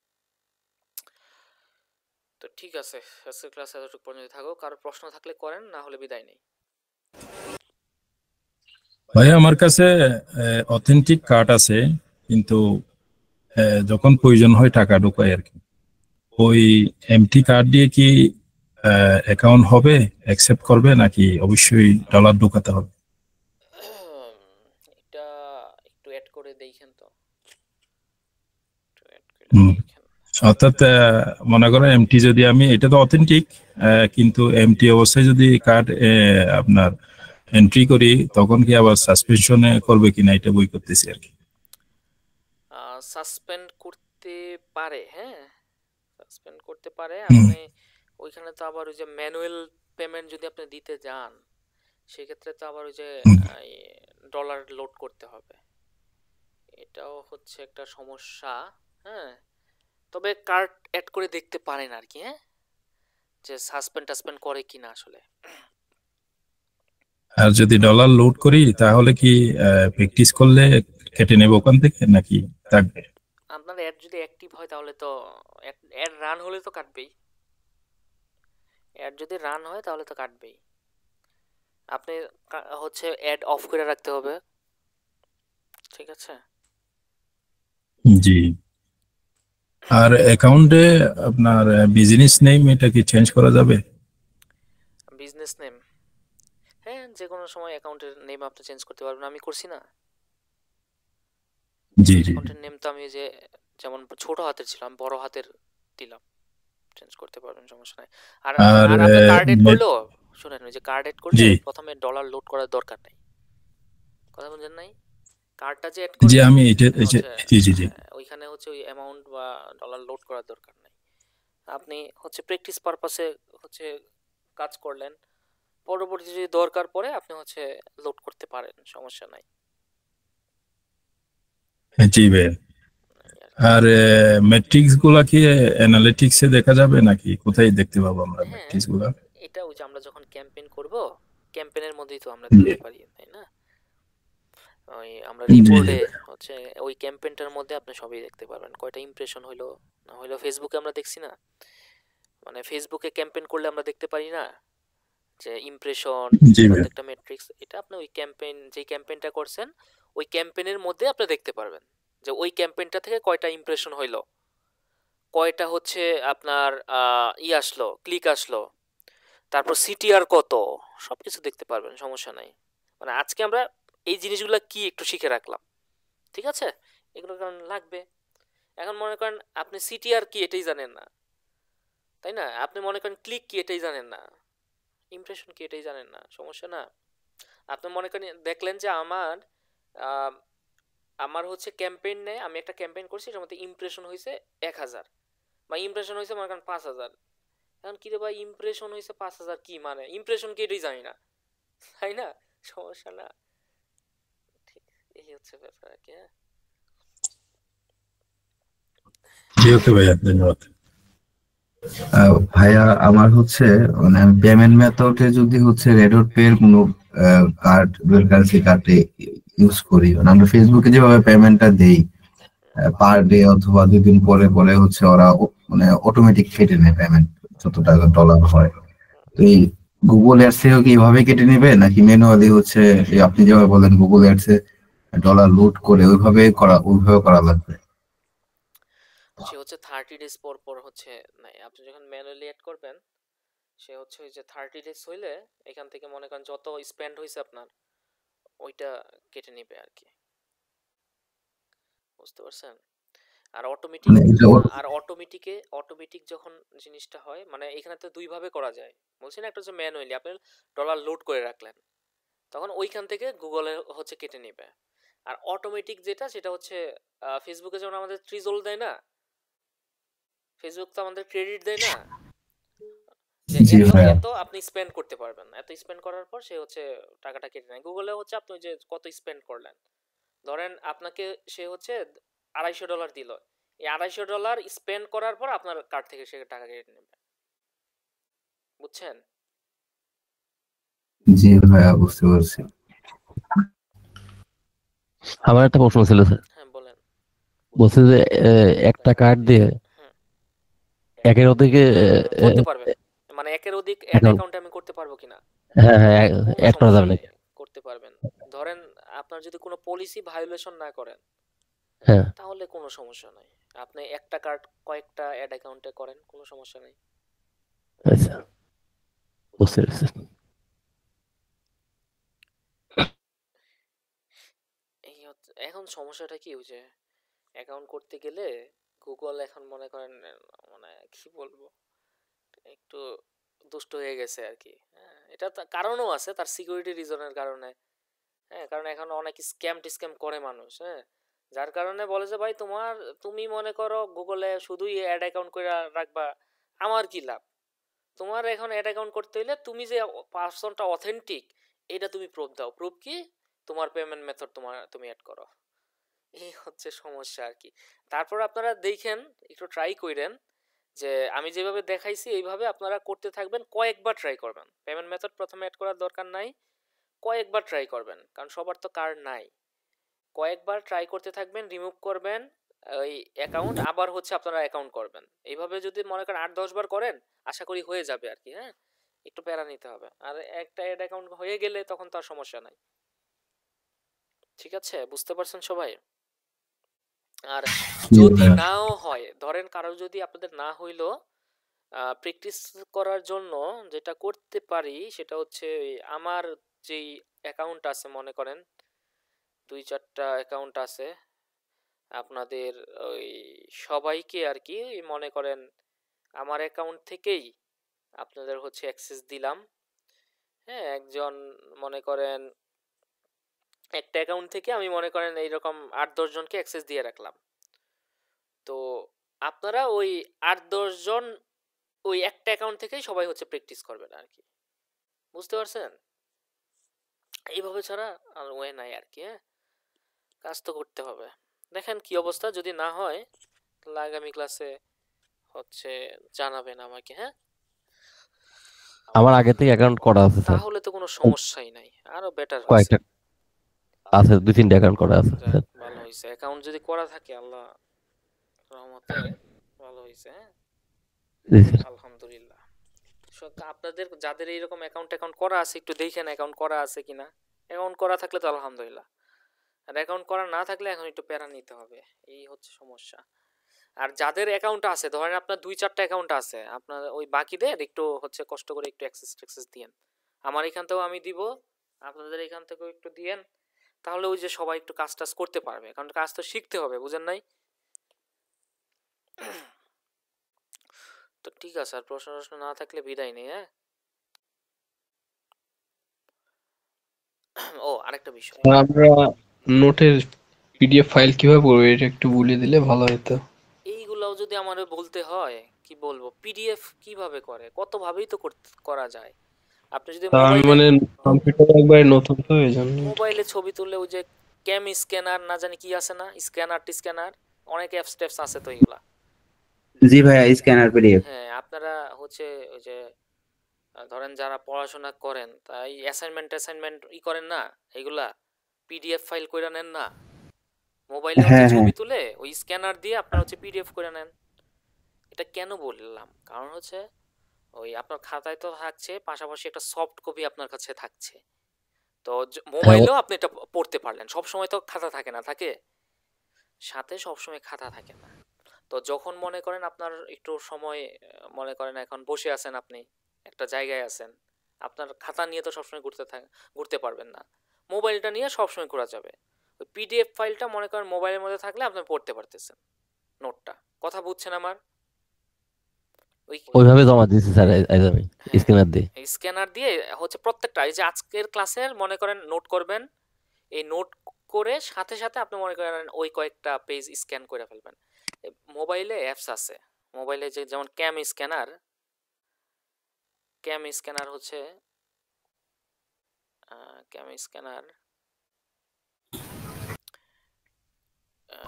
Speaker 1: তো ঠিক আছে, আজকের ক্লাস এতটুকু পর্যন্ত থাকো। কারো প্রশ্ন থাকলে করেন, না হলে বিদায় নেই।
Speaker 4: ভাই আমার কাছে অথেন্টিক কার্ড আছে, কিন্তু যখন প্রয়োজন হয় টাকা ঢোকায় আর কি। ওই এমটি কার্ড দিয়ে কি অ্যাকাউন্ট হবে, অ্যাকসেপ্ট করবে, নাকি অবশ্যই ডলার ঢোকাতে হবে?
Speaker 1: এটা একটু অ্যাড করে দেখেন তো,
Speaker 4: অর্থাৎ মনে করো এমটি যদি আমি, এটা তো অথেন্টিক, কিন্তু এমটি অবস্থায় যদি কার্ড আপনার এন্ট্রি করি, তখন কি আবার সাসপেনশনে করবে কিনা এটা বই করতেছি আর কি।
Speaker 1: সাসপেন্ড করতে পারে, হ্যাঁ সাসপেন্ড করতে পারে। আপনি ওইখানে তো আবার ওই যে ম্যানুয়াল পেমেন্ট যদি আপনি দিতে যান, সেক্ষেত্রে তো আবার ওই যে ডলার লোড করতে হবে, এটাও হচ্ছে একটা সমস্যা। হ্যাঁ, তবে কার্ড অ্যাড করে দেখতে পারেন আর কি। হ্যাঁ, যে সাসপেন্ড করে কিনা আসলে।
Speaker 4: আর যদি ডলার লোড করি তাহলে কি প্র্যাকটিস করলে কেটে নেব ওখান থেকে, নাকি থাকবে?
Speaker 1: আপনার অ্যাড যদি অ্যাক্টিভ হয় তাহলে তো, অ্যাড রান হলে তো কাটবেই। অ্যাড যদি রান হয় তাহলে তো কাটবেই। আপনি হচ্ছে অ্যাড অফ করে রাখতে হবে। ঠিক আছে,
Speaker 4: জি। আর অ্যাকাউন্টে আপনার বিজনেস নেম এটা কি চেঞ্জ করা যাবে?
Speaker 1: বিজনেস নেম, হ্যাঁ যে কোনো সময় অ্যাকাউন্টের নেম আপনি চেঞ্জ করতে পারবেন। আমি করছি না,
Speaker 4: জি জি।
Speaker 1: অ্যাকাউন্টের নেম তো আমি যে যেমন ছোট হাতের ছিল আমি বড় হাতের দিলাম, চেঞ্জ করতে পারবেন, সমস্যা নাই। আর
Speaker 4: আর
Speaker 1: আপনি কার্ড এড করলেও শুনেন, ওই যে কার্ড এড করলে
Speaker 4: জি
Speaker 1: প্রথমে ডলার লোড করার দরকার নাই। কথা বুঝেন নাই? কার্ডটা যে এড
Speaker 4: জি,
Speaker 1: করবেন
Speaker 4: আমি এটা
Speaker 1: ওইখানে হচ্ছে,
Speaker 4: জি জি জি।
Speaker 1: ওইখানে হচ্ছে ওই অ্যামাউন্ট বা ডলার লোড করার দরকার নাই। আপনি হচ্ছে প্র্যাকটিস পারপাসে হচ্ছে কাজ করলেন, পরবর্তী যদি দরকার পড়ে আপনি হচ্ছে লোড করতে পারেন, সমস্যা নাই।
Speaker 4: জি ভাইয়া।
Speaker 1: এই আর কি।
Speaker 4: আর ম্যাট্রিক্স গুলা কি অ্যানালিটিক্সে দেখা যাবে নাকি কোথায় দেখতে পাবো আমরা
Speaker 1: হ্যাঁ,
Speaker 4: ম্যাট্রিক্স গুলা?
Speaker 1: এটা ওই যে আমরা যখন ক্যাম্পেইন করব, ক্যাম্পেইনের মধ্যেই তো আমরা
Speaker 4: জি
Speaker 1: দেখতে পারি, তাই না? ওই আমরা
Speaker 4: জি জি
Speaker 1: রিপোর্টে
Speaker 4: ভাইয়া।
Speaker 1: হচ্ছে ওই ক্যাম্পেইনটার মধ্যে আপনি সবই দেখতে পারবেন, কয়টা ইমপ্রেশন হইলো না হইলো। ফেসবুকে আমরা দেখছি না, মানে ফেসবুকে ক্যাম্পেইন করলে আমরা দেখতে পারি না যে ইমপ্রেশন,
Speaker 4: জি ভাইয়া।
Speaker 1: প্রত্যেকটা মেট্রিক্স, এটা আপনি ওই ক্যাম্পেইন, যেই ক্যাম্পেইনটা করছেন ওই ক্যাম্পেইনের মধ্যে আপনি দেখতে পারবেন যে ওই ক্যাম্পেইনটা থেকে কয়টা ইমপ্রেশন হইলো, কয়টা হচ্ছে আপনার আসলো, ক্লিক আসলো, তারপর সিটিআর কত, সবকিছু দেখতে পারবেন, সমস্যা নাই। মানে আজকে আমরা এই জিনিসগুলো কি একটু শিখে রাখলাম, ঠিক আছে? এগুলো কারণ লাগবে। এখন মনে করেন আপনি সিটিআর কি এটাই জানেন না, তাই না? আপনি মনে করেন ক্লিক কি এটাই জানেন না, ইমপ্রেশন কি এটাই জানেন না, সমস্যা না। আপনি মনে করেন দেখলেন যে আহ, আমার হচ্ছে ক্যাম্পেইন নেই, আমি একটা ক্যাম্পেইন করছি, এটার মধ্যে ইমপ্রেশন হয়েছে 1000 বা ইমপ্রেশন হয়েছে মনে করেন 5000। এখন কি রে ভাই, ইমপ্রেশন হয়েছে 5000 কি মানে, ইমপ্রেশন কি এটাই জানি না, তাই না? সমস্যা না, ঠিক। এই হচ্ছে ব্যাপার আর কি, হ্যাঁ।
Speaker 4: জি ওকে ভাইয়া, ধন্যবাদ।
Speaker 2: ভাইয়া আমার হচ্ছে মানে পেমেন্ট মেথডে যদি হচ্ছে রেডট পে এর কোনো কার্ড, কারেন্সি কার্ডে ইউজ করি, মানে আমরা ফেসবুকে যেভাবে পেমেন্টটা দেই পার ডে অথবা 2 দিন পরে পরে হচ্ছে ওরা মানে অটোমেটিক কেটে নেয় পেমেন্ট, যত টাকা ডলার হয়। তো এই গুগল অ্যাডস থেকেও কি এভাবে কেটে নেবে নাকি ম্যানুয়ালি হচ্ছে এই আপনি যেভাবে বলেন গুগল অ্যাডস এ ডলার লোড করে ওইভাবে করা লাগবে?
Speaker 1: সে হচ্ছে 30 ডেজ পর পর হচ্ছে, নাই আপনি যখন ম্যানুয়ালি অ্যাড করবেন, সে হচ্ছে ওই যে 30 ডেজ হইলে এখান থেকে মনে করেন যত স্পেন্ড হয়েছে আপনার ওইটা কেটে নিবে আর কি, বুঝতে পারছেন? আর অটোমেটিক,
Speaker 2: মানে এটা
Speaker 1: আর অটোমেটিক যখন জিনিসটা হয়, মানে এখানে তো দুই ভাবে করা যায়, বলছি না? একটা হচ্ছে ম্যানুয়ালি আপনি ডলার লোড করে রাখলেন, তখন ওইখান থেকে গুগলে হচ্ছে কেটে নেবে। আর অটোমেটিক যেটা, সেটা হচ্ছে ফেসবুকে যেমন আমাদের ট্রিজল দেয় না, ফেসবুক তো আমাদের ক্রেডিট দেয় না, যে
Speaker 2: জি
Speaker 1: এত
Speaker 2: ভাইয়া।
Speaker 1: এত আপনি স্পেন্ড করতে পারবেন, এত স্পেন্ড করার পর সে হচ্ছে টাকাটা কেটে নেয়। গুগলে হচ্ছে আপনি যে কত স্পেন্ড করলেন, ধরেন আপনাকে সে হচ্ছে $250 দিল, এই $250 স্পেন্ড করার পর আপনার কার্ড থেকে সে টাকা কেটে নেবে, বুঝছেন?
Speaker 2: জি ভাইয়া, বুঝতে পারছি।
Speaker 5: আমার একটা প্রশ্ন ছিল স্যার।
Speaker 1: হ্যাঁ বলেন।
Speaker 5: বলছে যে একটা কার্ড দিয়ে
Speaker 1: হুম,
Speaker 5: একের অধিকে
Speaker 1: করতে পারবেন, মানে একের অধিক অ্যাড
Speaker 5: অ্যাকাউন্ট,
Speaker 1: অ্যাকাউন্টে আমি করতে পারবো কিনা?
Speaker 5: হ্যাঁ হ্যাঁ
Speaker 1: কোনো
Speaker 5: অ্যাড করা
Speaker 1: সমস্যা
Speaker 5: যাবে
Speaker 1: নাই,
Speaker 5: নাকি?
Speaker 1: করতে পারবেন। ধরেন আপনার যদি কোনো পলিসি ভায়োলেশন না করেন,
Speaker 5: হ্যাঁ,
Speaker 1: তাহলে কোনো সমস্যা নাই, আপনি একটা কার্ড কয়েকটা অ্যাড অ্যাকাউন্টে করেন, কোনো সমস্যা নাই।
Speaker 5: আচ্ছা, বুঝতে পেরেছি।
Speaker 1: এই হচ্ছে এখন সমস্যাটা কি, ওই যে অ্যাকাউন্ট করতে গেলে গুগল এখন মনে করেন মানে কি বলবো, একটু দুষ্ট হয়ে গেছে আর কি, হ্যাঁ। এটা কারণও আছে, তার সিকিউরিটি রিজনের কারণে, হ্যাঁ। কারণ এখন অনেক স্ক্যাম টিস্ক্যাম করে মানুষ, হ্যাঁ। যার কারণে বলে যে ভাই তুমি মনে করো গুগলে শুধুই অ্যাড অ্যাকাউন্ট করে রাখবা, আমার কি লাভ? তোমার এখন অ্যাড অ্যাকাউন্ট করতে হলে তুমি যে পার্সনটা অথেন্টিক, এটা তুমি প্রুফ দাও। প্রুফ কি? তোমার পেমেন্ট মেথড তুমি অ্যাড করো। এই হচ্ছে সমস্যা আর কি। তারপর আপনারা দেখেন, একটু ট্রাই করেন যে আমি যেভাবে দেখাইছি এইভাবে আপনারা করতে থাকবেন, কয়েকবার ট্রাই করবেন। পেমেন্ট মেথড প্রথমে অ্যাড করার দরকার নাই, কয়েকবার ট্রাই করবেন, কারণ সবার তো কার্ড নাই। কয়েকবার ট্রাই করতে থাকবেন, রিমুভ করবেন ওই অ্যাকাউন্ট, আবার হচ্ছে আপনারা অ্যাকাউন্ট করবেন। এইভাবে যদি মনে করেন 8-10 বার করেন, আশা করি হয়ে যাবে আর কি, হ্যাঁ। একটু প্যারা নিতে হবে, আর একটা অ্যাড অ্যাকাউন্ট হয়ে গেলে তখন তো আর সমস্যা নাই। ঠিক আছে, বুঝতে পারছেন সবাই? আর
Speaker 2: জি
Speaker 1: যদি
Speaker 2: ভাইয়া।
Speaker 1: নাও হয়, ধরেন কারো যদি আপনাদের না হইলো, প্র্যাকটিস করার জন্য যেটা করতে পারি সেটা হচ্ছে আমার যেই অ্যাকাউন্ট আছে, মনে করেন 2-4টা অ্যাকাউন্ট আছে আপনাদের, ওই সবাইকে আর কি মনে করেন আমার অ্যাকাউন্ট থেকেই আপনাদের হচ্ছে অ্যাক্সেস দিলাম, হ্যাঁ। একজন মনে করেন একটা অ্যাকাউন্ট থেকে আমি মনে করেন এইরকম 8-10 জনকে অ্যাক্সেস দিয়ে রাখলাম। তো আপনারা ওই 8-10 জন ওই একটা অ্যাকাউন্ট থেকেই সবাই হচ্ছে প্র্যাকটিস করবেন আর কি, বুঝতে পারছেন? এইভাবে ছাড়া আর ওয়ে নাই আর কি। হ্যাঁ, কাজ তো করতে হবে। দেখেন কি অবস্থা, যদি না হয় তাহলে আগামী ক্লাসে হচ্ছে জানাবেন আমাকে। হ্যাঁ,
Speaker 5: আমার আগে থেকে অ্যাকাউন্ট করা আছে স্যার,
Speaker 1: তাহলে তো কোনো সমস্যাই নাই, আরো বেটার হয়েছে।
Speaker 5: কয়েকটা আছে, 2-3টা অ্যাকাউন্ট করা আছে
Speaker 1: যাক,
Speaker 5: স্যার।
Speaker 1: ভালো হয়েছে, অ্যাকাউন্ট যদি করা থাকে আল্লাহ রহমতে ভালো হয়েছে। হ্যাঁ,
Speaker 5: জি স্যার।
Speaker 1: আলহামদুলিল্লাহ। আপনাদের যাদের এইরকম অ্যাকাউন্ট করা আছে একটু দেখেন অ্যাকাউন্ট করা আছে কিনা। অ্যাকাউন্ট করা থাকলে তো আলহামদুলিল্লাহ, আর অ্যাকাউন্ট করা না থাকলে এখন একটু প্যারা নিতে হবে, এই হচ্ছে সমস্যা। আর যাদের অ্যাকাউন্ট আছে, ধরেন আপনার 2-4টা অ্যাকাউন্ট আছে, আপনার ওই বাকিদের একটু হচ্ছে কষ্ট করে একটু অ্যাক্সেস দিয়েন। আমার এখান থেকেও আমি দিব, আপনাদের এখান থেকেও একটু দিয়েন, তাহলে ওই যে সবাই একটু কাজ টাজ করতে পারবে, কারণ কাজ তো শিখতে হবে, বুঝেন নাই? তো ঠিক আছে, আর প্রশ্ন না থাকলে বিদায় নেই। হ্যাঁ, ও আরেকটা বিষয়,
Speaker 3: আমরা নোটের পিডিএফ ফাইল কিভাবে করবো এটা একটু বলে দিলে ভালো হতো।
Speaker 1: এইগুলাও যদি আমারে বলতে হয়, কি বলবো, পিডিএফ কিভাবে করে, কত ভাবেই তো করা যায়। আপনি যদি
Speaker 3: তা আমি মানে কম্পিউটার একবারে নতুন তো এই জন্য।
Speaker 1: মোবাইলে ছবি তুললে ওই যে ক্যাম স্ক্যানার না জানি কি আছে না, স্ক্যানার অনেক অ্যাপস ট্যাপস আছে তো এগুলা।
Speaker 2: জি ভাইয়া, স্ক্যানার পিডিএফ।
Speaker 1: হ্যাঁ, আপনারা হচ্ছে ওই যে ধরেন যারা পড়াশোনা করেন তাই অ্যাসাইনমেন্ট করেন না, এগুলা পিডিএফ ফাইল করে নেন না, মোবাইলে হচ্ছে
Speaker 2: হ্যাঁ হ্যাঁ,
Speaker 1: ছবি তুলে ওই স্ক্যানার দিয়ে আপনারা হচ্ছে পিডিএফ করে নেন। এটা কেন বললাম, কারণ হচ্ছে ওই আপনার খাতায় তো থাকছে, পাশাপাশি একটা সফট কপি আপনার কাছে থাকছে, তো মোবাইলেও আপনি এটা পড়তে পারলেন। সব সময় তো খাতা থাকে না, থাকে সাথে সবসময় খাতা থাকে না। তো যখন মনে করেন আপনার একটু সময়, মনে করেন এখন বসে আছেন, আপনি একটা জায়গায় আছেন, আপনার খাতা নিয়ে তো সবসময় ঘুরতে পারবেন না, মোবাইলটা নিয়ে সবসময় ঘোরা যাবে। ওই পিডিএফ ফাইলটা মনে করেন মোবাইলের মধ্যে থাকলে আপনি পড়তে পারতেছেন নোটটা। কথা বুঝছেন আমার?
Speaker 5: ওইভাবে জমা দিয়েছি স্যার আজ আমি স্ক্যানার দিয়ে।
Speaker 1: স্ক্যানার দিয়ে হচ্ছে প্রত্যেকটা, এই যে আজকের ক্লাসের মনে করেন নোট করবেন, এই নোট করে সাথে সাথে আপনি মনে করেন ওই কয়েকটা পেজ স্ক্যান করে ফেলবেন। মোবাইলে অ্যাপস আছে, মোবাইলে যে যেমন ক্যাম স্ক্যানার হচ্ছে ক্যাম স্ক্যানার,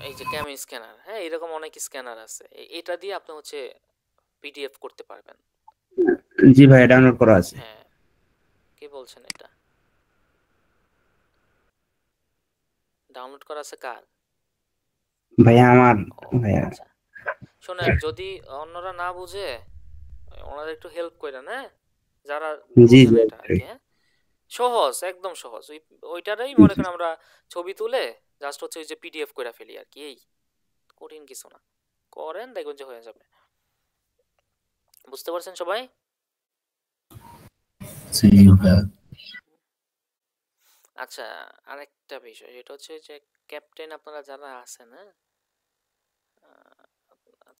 Speaker 1: এই যে ক্যাম স্ক্যানার, হ্যাঁ এরকম অনেক স্ক্যানার আছে, এটা দিয়ে আপনি হচ্ছে পিডিএফ করতে পারবেন।
Speaker 2: জি ভাইয়া, ডাউনলোড করা আছে।
Speaker 1: হ্যাঁ, কি বলছেন, এটা ডাউনলোড করা আছে কার?
Speaker 2: ভাইয়া আমার।
Speaker 1: ও
Speaker 2: ভাইয়া
Speaker 1: আচ্ছা, শোনেন, যদি অন্যরা না বুঝে ওনাদের একটু হেল্প করেন, হ্যাঁ, যারা
Speaker 2: জি
Speaker 1: বুঝেন
Speaker 2: জি,
Speaker 1: এটা আর কি। হ্যাঁ, সহজ, একদম সহজ, ওইটারই মনে করেন আমরা ছবি তুলে জাস্ট হচ্ছে ওই যে পিডিএফ করে ফেলি আর কি, এই কঠিন কিছু না, করেন দেখবেন যে হয়ে যাবে। বুঝতে পারছেন সবাই?
Speaker 2: জি ভাইয়া।
Speaker 1: আচ্ছা, আরেকটা বিষয়, এটা হচ্ছে যে ক্যাপ্টেন আপনারা যারা আছেন, হ্যাঁ